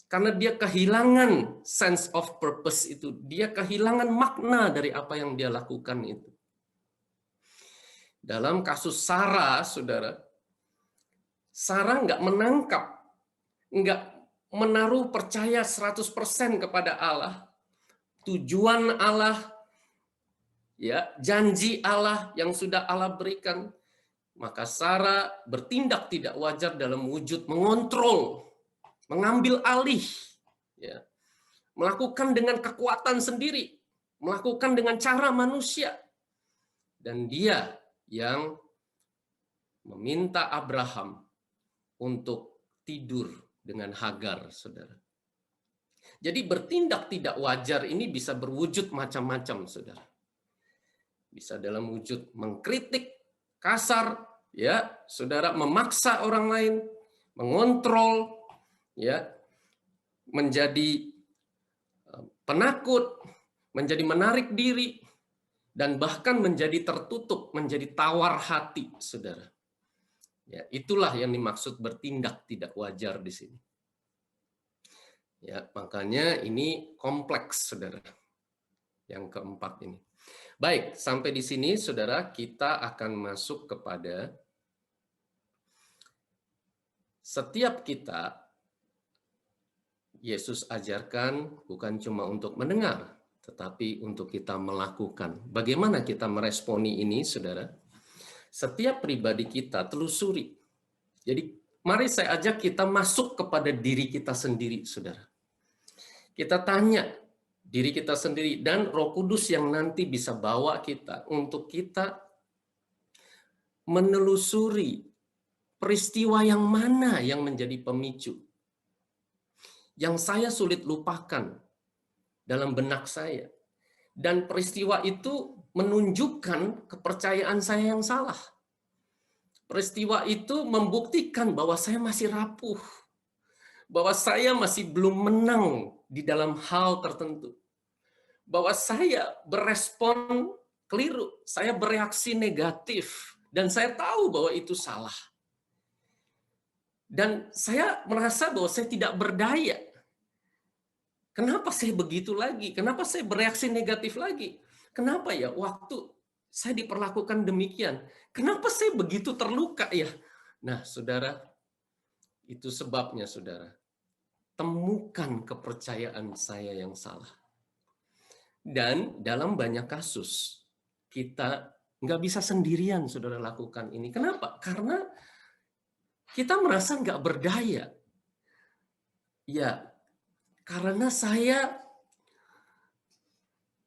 Karena dia kehilangan sense of purpose itu. Dia kehilangan makna dari apa yang dia lakukan itu. Dalam kasus Sarah, saudara, Sarah nggak menangkap, nggak menaruh percaya 100% kepada Allah. Tujuan Allah, ya, janji Allah yang sudah Allah berikan. Maka Sarah bertindak tidak wajar dalam wujud mengontrol, mengambil alih, ya, melakukan dengan kekuatan sendiri, melakukan dengan cara manusia. Dan dia yang meminta Abraham untuk tidur dengan Hagar, saudara. Jadi bertindak tidak wajar ini bisa berwujud macam-macam, saudara. Bisa dalam wujud mengkritik, kasar, ya, saudara, memaksa orang lain, mengontrol, ya, menjadi penakut, menjadi menarik diri, dan bahkan menjadi tertutup, menjadi tawar hati, saudara. Ya, itulah yang dimaksud bertindak tidak wajar di sini. Ya, makanya ini kompleks, saudara. Yang keempat ini. Baik, sampai di sini, saudara, kita akan masuk kepada setiap kita. Yesus ajarkan bukan cuma untuk mendengar, tetapi untuk kita melakukan. Bagaimana kita meresponi ini, saudara? Setiap pribadi kita telusuri. Jadi, mari saya ajak kita masuk kepada diri kita sendiri, saudara. Kita tanya diri kita sendiri, dan Roh Kudus yang nanti bisa bawa kita untuk kita menelusuri peristiwa yang mana yang menjadi pemicu. Yang saya sulit lupakan dalam benak saya. Dan peristiwa itu menunjukkan kepercayaan saya yang salah. Peristiwa itu membuktikan bahwa saya masih rapuh. Bahwa saya masih belum menang di dalam hal tertentu. Bahwa saya berespon keliru. Saya bereaksi negatif. Dan saya tahu bahwa itu salah. Dan saya merasa bahwa saya tidak berdaya. Kenapa saya begitu lagi? Kenapa saya bereaksi negatif lagi? Kenapa ya waktu saya diperlakukan demikian? Kenapa saya begitu terluka ya? Nah, saudara, itu sebabnya, saudara. Temukan kepercayaan saya yang salah. Dan dalam banyak kasus, kita nggak bisa sendirian, saudara, lakukan ini. Kenapa? Karena kita merasa nggak berdaya. Ya, karena saya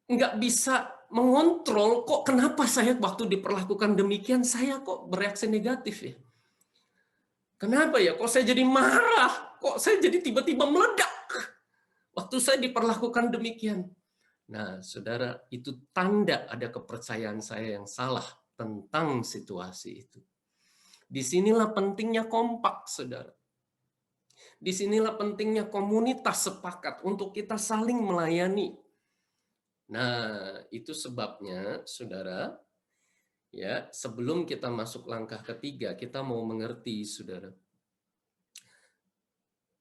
nggak bisa mengontrol kok kenapa saya waktu diperlakukan demikian, saya kok bereaksi negatif ya. Kenapa ya? Kok saya jadi marah? Kok saya jadi tiba-tiba meledak waktu saya diperlakukan demikian? Nah, saudara, itu tanda ada kepercayaan saya yang salah tentang situasi itu. Disinilah pentingnya kompak, saudara. Disinilah pentingnya komunitas sepakat untuk kita saling melayani. Nah, itu sebabnya, saudara, ya, sebelum kita masuk langkah ketiga, kita mau mengerti, saudara.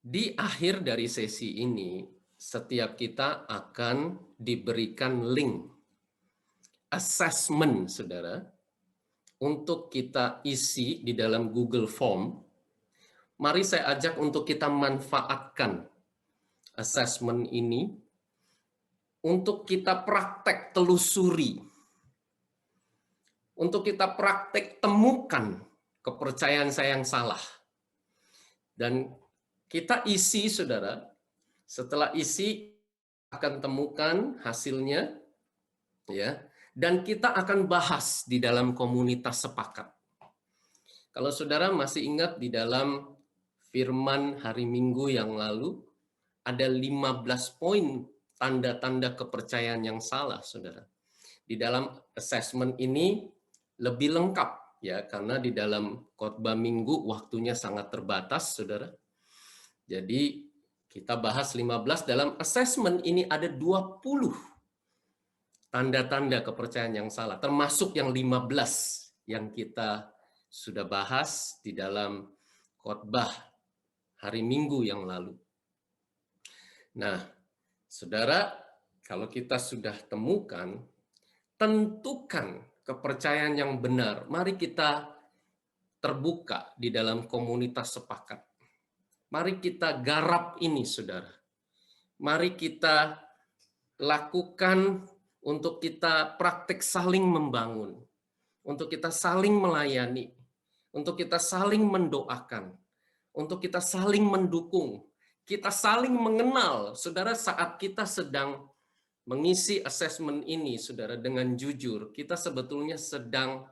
Di akhir dari sesi ini, setiap kita akan diberikan link assessment, saudara, untuk kita isi di dalam Google Form. Mari saya ajak untuk kita manfaatkan assessment ini untuk kita praktek telusuri, untuk kita praktek temukan kepercayaan saya yang salah. Dan kita isi, saudara, setelah isi akan temukan hasilnya, ya, dan kita akan bahas di dalam komunitas sepakat. Kalau saudara masih ingat di dalam firman hari Minggu yang lalu, ada 15 poin tanda-tanda kepercayaan yang salah, saudara. Di dalam assessment ini lebih lengkap, ya, karena di dalam khotbah Minggu waktunya sangat terbatas, saudara. Jadi kita bahas 15, dalam assessment ini ada 20 tanda-tanda kepercayaan yang salah, termasuk yang 15 yang kita sudah bahas di dalam khotbah hari Minggu yang lalu. Nah, saudara, kalau kita sudah temukan, tentukan kepercayaan yang benar. Mari kita terbuka di dalam komunitas sepakat. Mari kita garap ini, saudara. Mari kita lakukan untuk kita praktek saling membangun, untuk kita saling melayani, untuk kita saling mendoakan, untuk kita saling mendukung, kita saling mengenal. Saudara, saat kita sedang mengisi assessment ini, saudara, dengan jujur, kita sebetulnya sedang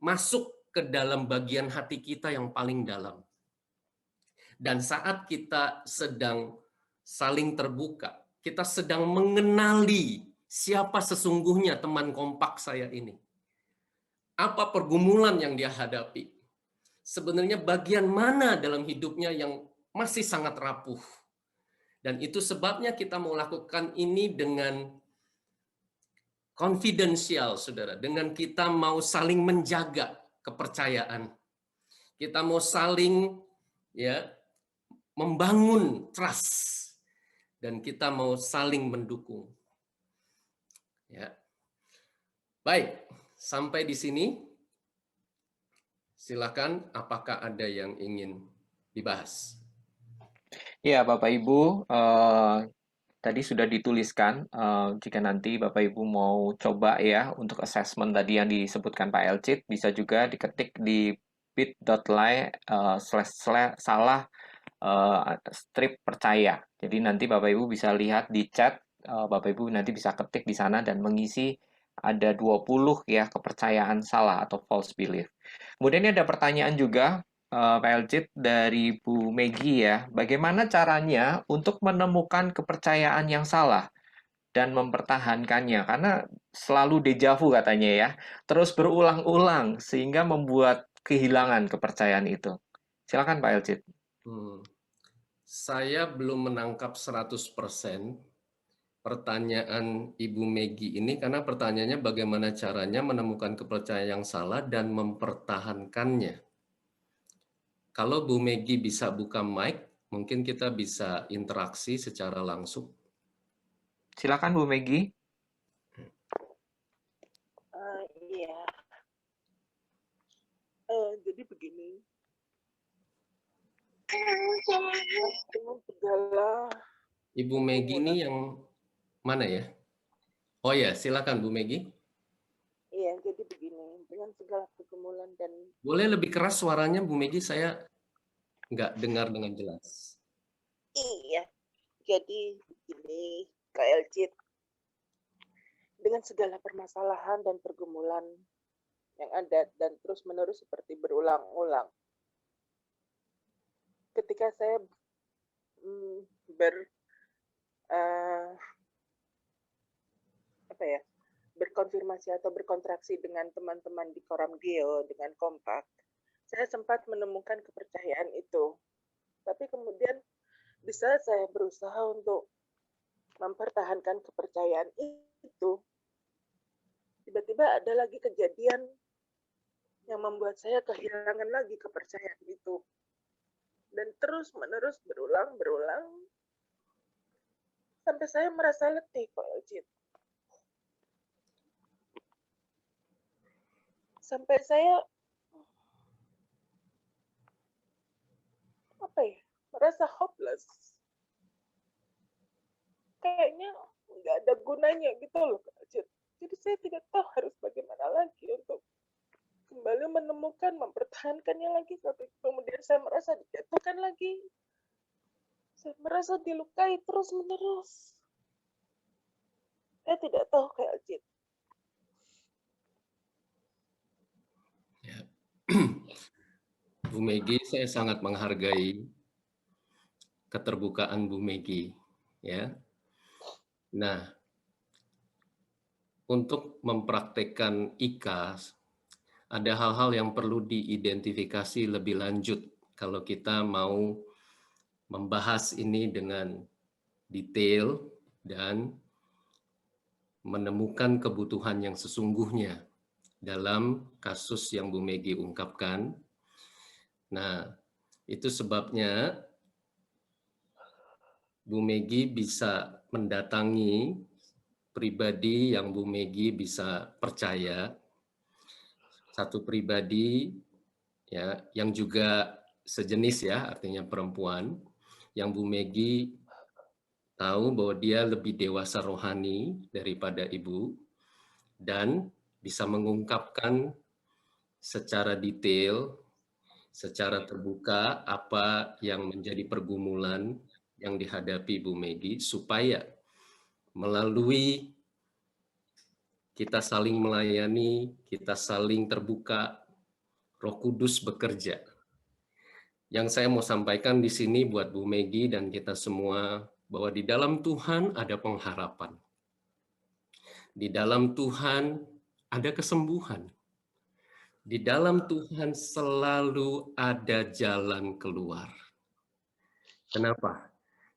masuk ke dalam bagian hati kita yang paling dalam. Dan saat kita sedang saling terbuka, kita sedang mengenali siapa sesungguhnya teman kompak saya ini. Apa pergumulan yang dia hadapi? Sebenarnya bagian mana dalam hidupnya yang masih sangat rapuh? Dan itu sebabnya kita mau lakukan ini dengan konfidensial, saudara. Dengan kita mau saling menjaga kepercayaan. Kita mau saling, ya, membangun trust. Dan kita mau saling mendukung. Ya. Baik, sampai di sini. Silakan, apakah ada yang ingin dibahas? Ya, Bapak Ibu, tadi sudah dituliskan, jika nanti Bapak Ibu mau coba ya untuk assessment tadi yang disebutkan Pak Elcit, bisa juga diketik di bit.ly/salah strip percaya. Jadi nanti Bapak Ibu bisa lihat di chat, Bapak Ibu nanti bisa ketik di sana dan mengisi ada 20 ya kepercayaan salah atau false belief. Kemudian ini ada pertanyaan juga Pak Elcit dari Bu Megi ya. Bagaimana caranya untuk menemukan kepercayaan yang salah dan mempertahankannya? Karena selalu dejavu katanya ya. Terus berulang-ulang sehingga membuat kehilangan kepercayaan itu. Silakan Pak Elcit. Saya belum menangkap 100% pertanyaan Ibu Megi ini, karena pertanyaannya bagaimana caranya menemukan kepercayaan yang salah dan mempertahankannya. Kalau Bu Megi bisa buka mic, mungkin kita bisa interaksi secara langsung. Silakan Bu Megi. Jadi begini, dengan segala Ibu Megi pergumulan, ini yang mana ya? Oh ya, silakan Bu Megi. iya, jadi begini, dengan segala pergumulan dan Boleh lebih keras suaranya Bu Megi, saya nggak dengar dengan jelas. iya, jadi begini, Kak Elcit, dengan segala permasalahan dan pergumulan yang ada dan terus-menerus seperti berulang-ulang. Ketika saya berkonfirmasi atau berkontraksi dengan teman-teman di Koram Geo, dengan Kompak, saya sempat menemukan kepercayaan itu. Tapi kemudian bisa saya berusaha untuk mempertahankan kepercayaan itu. Tiba-tiba ada lagi kejadian yang membuat saya kehilangan lagi kepercayaan itu. Dan terus-menerus berulang sampai saya merasa letih, Pak Elcit. Sampai saya merasa hopeless. Kayaknya nggak ada gunanya gitu loh, Kak Elcit. Jadi saya tidak tahu harus bagaimana lagi untuk kembali menemukan, mempertahankannya lagi. Tapi kemudian saya merasa dijatuhkan lagi. Saya merasa dilukai terus-menerus. Saya tidak tahu, Kak Elcit. Ya. Bu Megi, saya sangat menghargai keterbukaan Bu Megi, ya. Nah, untuk mempraktekkan IKA, ada hal-hal yang perlu diidentifikasi lebih lanjut kalau kita mau membahas ini dengan detail dan menemukan kebutuhan yang sesungguhnya dalam kasus yang Bu Megi ungkapkan. Nah, itu sebabnya Bu Megi bisa mendatangi pribadi yang Bu Megi bisa percaya, satu pribadi ya yang juga sejenis ya, artinya perempuan, yang Bu Megi tahu bahwa dia lebih dewasa rohani daripada Ibu dan bisa mengungkapkan secara detail, secara terbuka apa yang menjadi pergumulan yang dihadapi Bu Megi supaya melalui kita saling melayani, kita saling terbuka, Roh Kudus bekerja. Yang saya mau sampaikan di sini buat Bu Megi dan kita semua, bahwa di dalam Tuhan ada pengharapan. Di dalam Tuhan ada kesembuhan. Di dalam Tuhan selalu ada jalan keluar. Kenapa?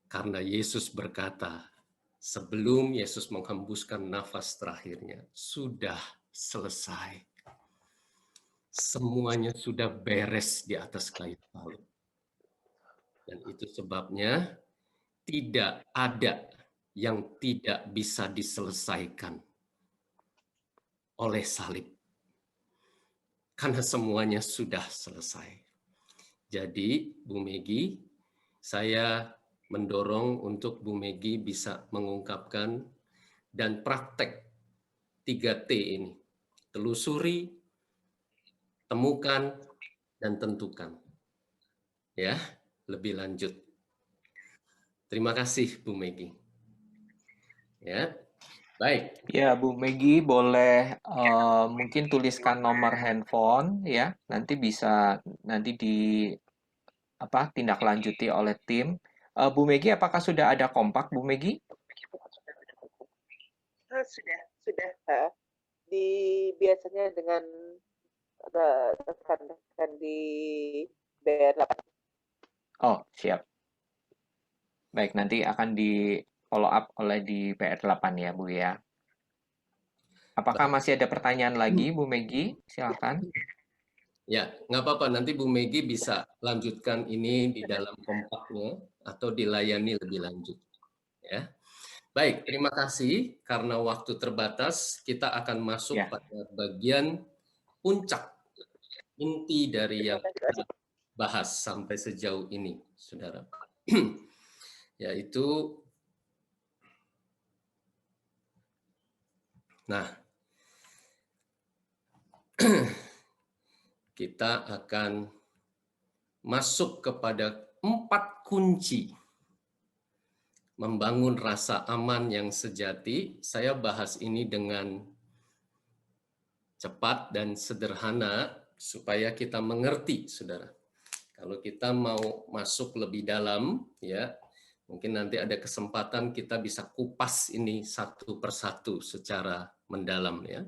Karena Yesus berkata, sebelum Yesus menghembuskan nafas terakhirnya, sudah selesai. Semuanya sudah beres di atas kayu salib. Dan itu sebabnya tidak ada yang tidak bisa diselesaikan oleh salib. Karena semuanya sudah selesai. Jadi, Bu Megi, saya mendorong untuk Bu Megi bisa mengungkapkan dan praktek 3T ini. Telusuri, temukan, dan tentukan. Ya, lebih lanjut. Terima kasih Bu Megi. Ya, baik. Ya, Bu Megi boleh mungkin tuliskan nomor handphone ya. Nanti bisa tindak lanjuti oleh tim. Bu Megi, apakah sudah ada Kompak, Bu Megi? Sudah. Biasanya dengan rekan-rekan di BR8. Oh, siap. Baik, nanti akan di follow up oleh di PR8 ya, Bu ya. Apakah masih ada pertanyaan lagi, Bu Megi? Silakan. Ya, nggak apa-apa. Nanti Bu Megi bisa lanjutkan ini di dalam kompaknya atau dilayani lebih lanjut. Ya, baik. Terima kasih. Karena waktu terbatas, kita akan masuk pada bagian puncak inti dari Terima yang kasih, kita bahas sampai sejauh ini, saudara. Yaitu, nah, kita akan masuk kepada 4 kunci membangun rasa aman yang sejati. Saya bahas ini dengan cepat dan sederhana supaya kita mengerti, saudara. Kalau kita mau masuk lebih dalam, ya, mungkin nanti ada kesempatan kita bisa kupas ini satu persatu secara mendalam, ya.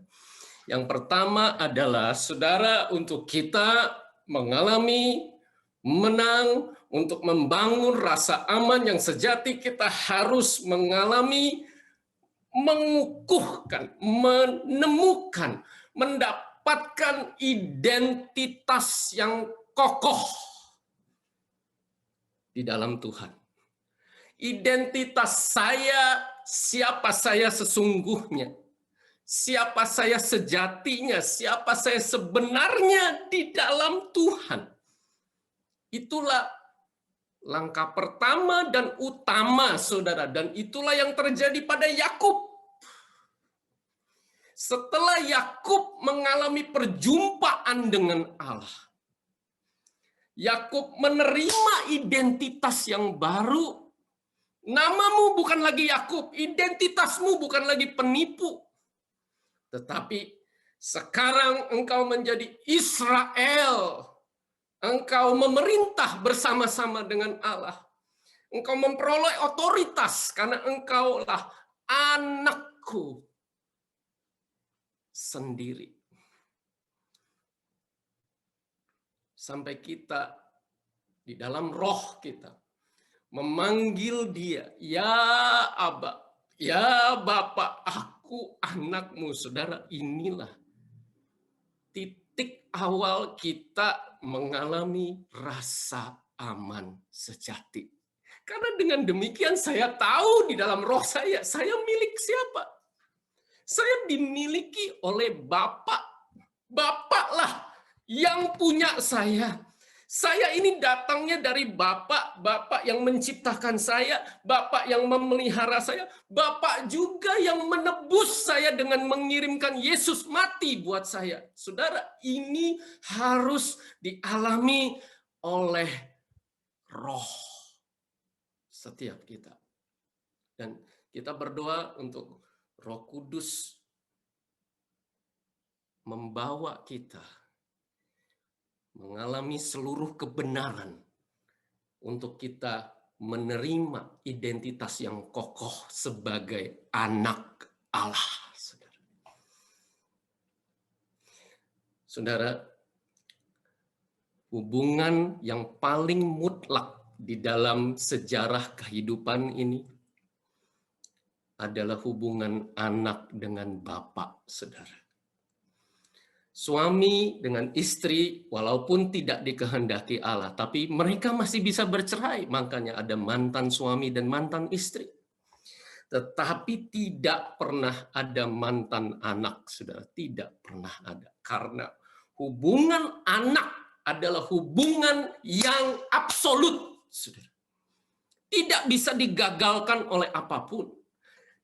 Yang pertama adalah, saudara, untuk kita mengalami menang, untuk membangun rasa aman yang sejati, kita harus mengalami, mengukuhkan, menemukan, mendapatkan identitas yang kokoh di dalam Tuhan. Identitas saya, siapa saya sesungguhnya, siapa saya sejatinya, siapa saya sebenarnya di dalam Tuhan. Itulah langkah pertama dan utama, saudara. Dan itulah yang terjadi pada Yakub. Setelah Yakub mengalami perjumpaan dengan Allah, Yakub menerima identitas yang baru. Namamu bukan lagi Yakub, identitasmu bukan lagi penipu. Tetapi sekarang engkau menjadi Israel. Engkau memerintah bersama-sama dengan Allah. Engkau memperoleh otoritas karena engkaulah anakku sendiri. Sampai kita di dalam roh kita memanggil dia, ya Aba, ya Bapa, aku anakmu. Saudara, inilah titik awal kita mengalami rasa aman sejati. Karena dengan demikian saya tahu di dalam roh saya milik siapa? Saya dimiliki oleh Bapa. Bapaklah yang punya saya. Saya ini datangnya dari Bapa, Bapa yang menciptakan saya, Bapa yang memelihara saya, Bapa juga yang menebus saya dengan mengirimkan Yesus mati buat saya. Saudara, ini harus dialami oleh roh setiap kita. Dan kita berdoa untuk Roh Kudus membawa kita mengalami seluruh kebenaran untuk kita menerima identitas yang kokoh sebagai anak Allah. Saudara, hubungan yang paling mutlak di dalam sejarah kehidupan ini adalah hubungan anak dengan Bapa, saudara. Suami dengan istri, walaupun tidak dikehendaki Allah, tapi mereka masih bisa bercerai. Makanya ada mantan suami dan mantan istri. Tetapi tidak pernah ada mantan anak, saudara. Tidak pernah ada. Karena hubungan anak adalah hubungan yang absolut, saudara. Tidak bisa digagalkan oleh apapun.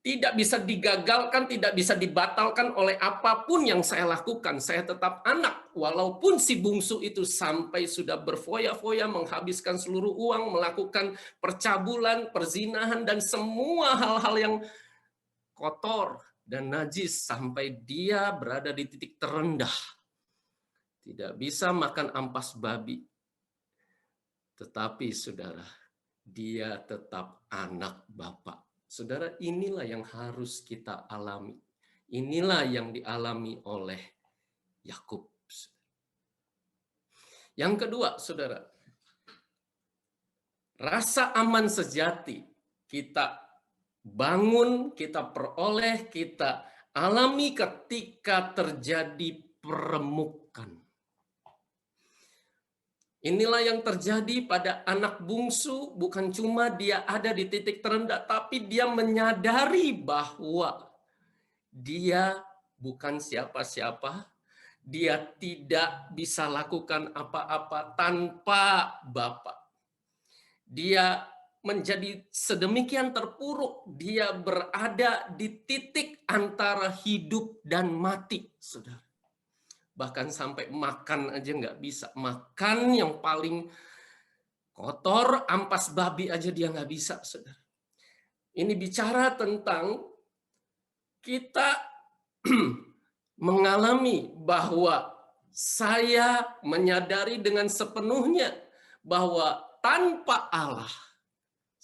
Tidak bisa digagalkan, tidak bisa dibatalkan oleh apapun yang saya lakukan. Saya tetap anak, walaupun si bungsu itu sampai sudah berfoya-foya, menghabiskan seluruh uang, melakukan percabulan, perzinahan, dan semua hal-hal yang kotor dan najis, sampai dia berada di titik terendah. Tidak bisa makan ampas babi. Tetapi, saudara, dia tetap anak Bapa. Saudara, inilah yang harus kita alami. Inilah yang dialami oleh Yakub. Yang kedua, saudara, rasa aman sejati kita bangun, kita peroleh, kita alami ketika terjadi peremukan. Inilah yang terjadi pada anak bungsu, bukan cuma dia ada di titik terendah, tapi dia menyadari bahwa dia bukan siapa-siapa, Dia tidak bisa lakukan apa-apa tanpa Bapa. Dia menjadi sedemikian terpuruk, dia berada di titik antara hidup dan mati, saudara. Bahkan sampai makan aja nggak bisa. Makan yang paling kotor, ampas babi aja dia nggak bisa, saudara. Ini bicara tentang kita mengalami bahwa saya menyadari dengan sepenuhnya bahwa tanpa Allah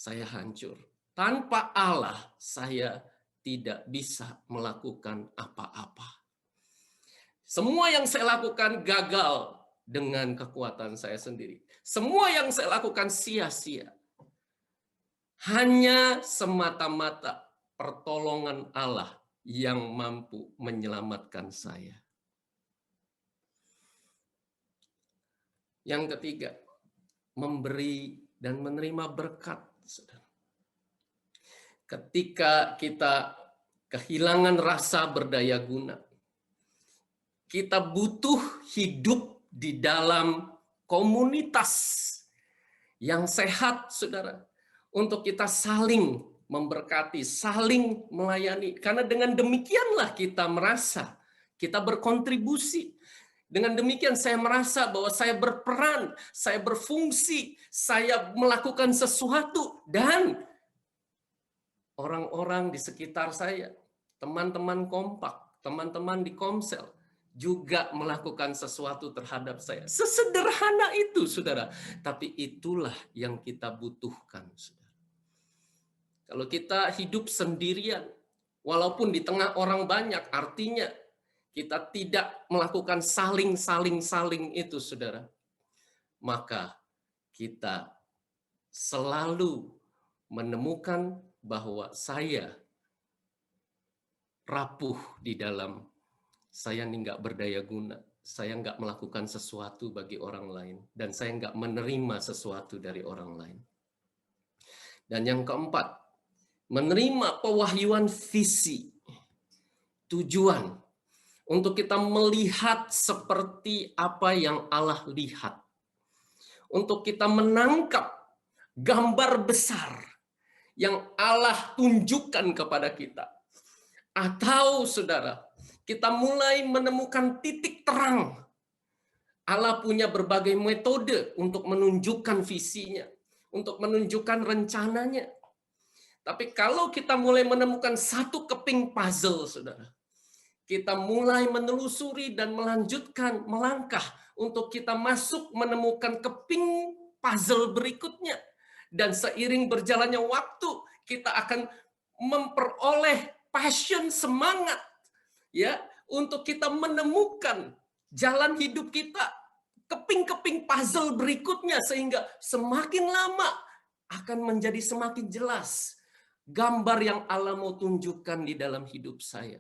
saya hancur. Tanpa Allah saya tidak bisa melakukan apa-apa. Semua yang saya lakukan gagal dengan kekuatan saya sendiri. Semua yang saya lakukan sia-sia. Hanya semata-mata pertolongan Allah yang mampu menyelamatkan saya. Yang ketiga, memberi dan menerima berkat. Ketika kita kehilangan rasa berdaya guna, kita butuh hidup di dalam komunitas yang sehat, saudara, untuk kita saling memberkati, saling melayani. Karena dengan demikianlah kita merasa kita berkontribusi. Dengan demikian saya merasa bahwa saya berperan, saya berfungsi, saya melakukan sesuatu, dan orang-orang di sekitar saya, teman-teman kompak, teman-teman di Komsel, juga melakukan sesuatu terhadap saya. Sesederhana itu, saudara. Tapi itulah yang kita butuhkan, saudara. Kalau kita hidup sendirian, walaupun di tengah orang banyak, artinya kita tidak melakukan saling itu, saudara. Maka kita selalu menemukan bahwa saya rapuh di dalam, saya nggak berdaya guna, saya nggak melakukan sesuatu bagi orang lain, dan saya nggak menerima sesuatu dari orang lain. Dan yang keempat, menerima pewahyuan visi, tujuan, untuk kita melihat seperti apa yang Allah lihat. Untuk kita menangkap gambar besar yang Allah tunjukkan kepada kita. Atau saudara, kita mulai menemukan titik terang. Allah punya berbagai metode untuk menunjukkan visinya, untuk menunjukkan rencananya. Tapi kalau kita mulai menemukan satu keping puzzle, saudara, kita mulai menelusuri dan melanjutkan melangkah untuk kita masuk menemukan keping puzzle berikutnya. Dan seiring berjalannya waktu, kita akan memperoleh passion, semangat, ya, untuk kita menemukan jalan hidup kita, keping-keping puzzle berikutnya, sehingga semakin lama akan menjadi semakin jelas gambar yang Allah mau tunjukkan di dalam hidup saya.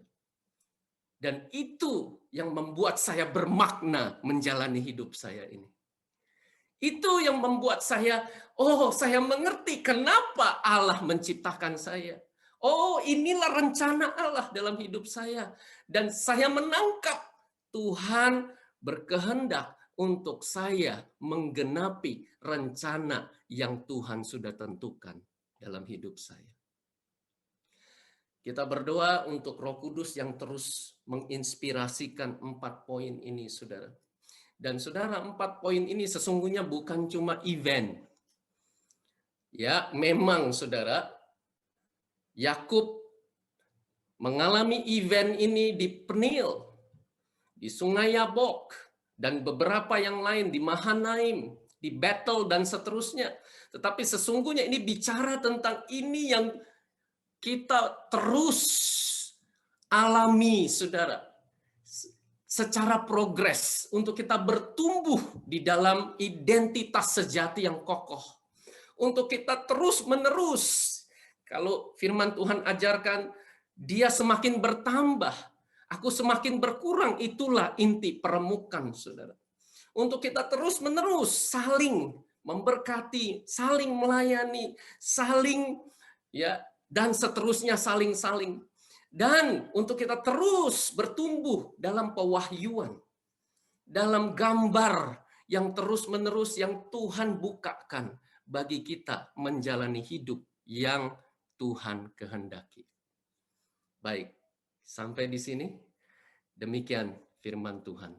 Dan itu yang membuat saya bermakna menjalani hidup saya ini. Itu yang membuat saya, saya mengerti kenapa Allah menciptakan saya. Oh, inilah rencana Allah dalam hidup saya. Dan saya menangkap Tuhan berkehendak untuk saya menggenapi rencana yang Tuhan sudah tentukan dalam hidup saya. Kita berdoa untuk Roh Kudus yang terus menginspirasikan 4 poin ini, saudara. Dan saudara, 4 poin ini sesungguhnya bukan cuma event. Ya, memang saudara, Yakub mengalami event ini di Peniel, di Sungai Yabok, dan beberapa yang lain di Mahanaim, di Betel, dan seterusnya. Tetapi sesungguhnya ini bicara tentang ini yang kita terus alami, saudara, secara progres untuk kita bertumbuh di dalam identitas sejati yang kokoh. Untuk kita terus-menerus, kalau firman Tuhan ajarkan, dia semakin bertambah, aku semakin berkurang, itulah inti peremukan, saudara. Untuk kita terus-menerus saling memberkati, saling melayani, saling, ya, dan seterusnya saling-saling. Dan untuk kita terus bertumbuh dalam pewahyuan. dalam gambar yang terus-menerus yang Tuhan bukakan bagi kita menjalani hidup yang Tuhan kehendaki. Baik, sampai di sini. Demikian firman Tuhan.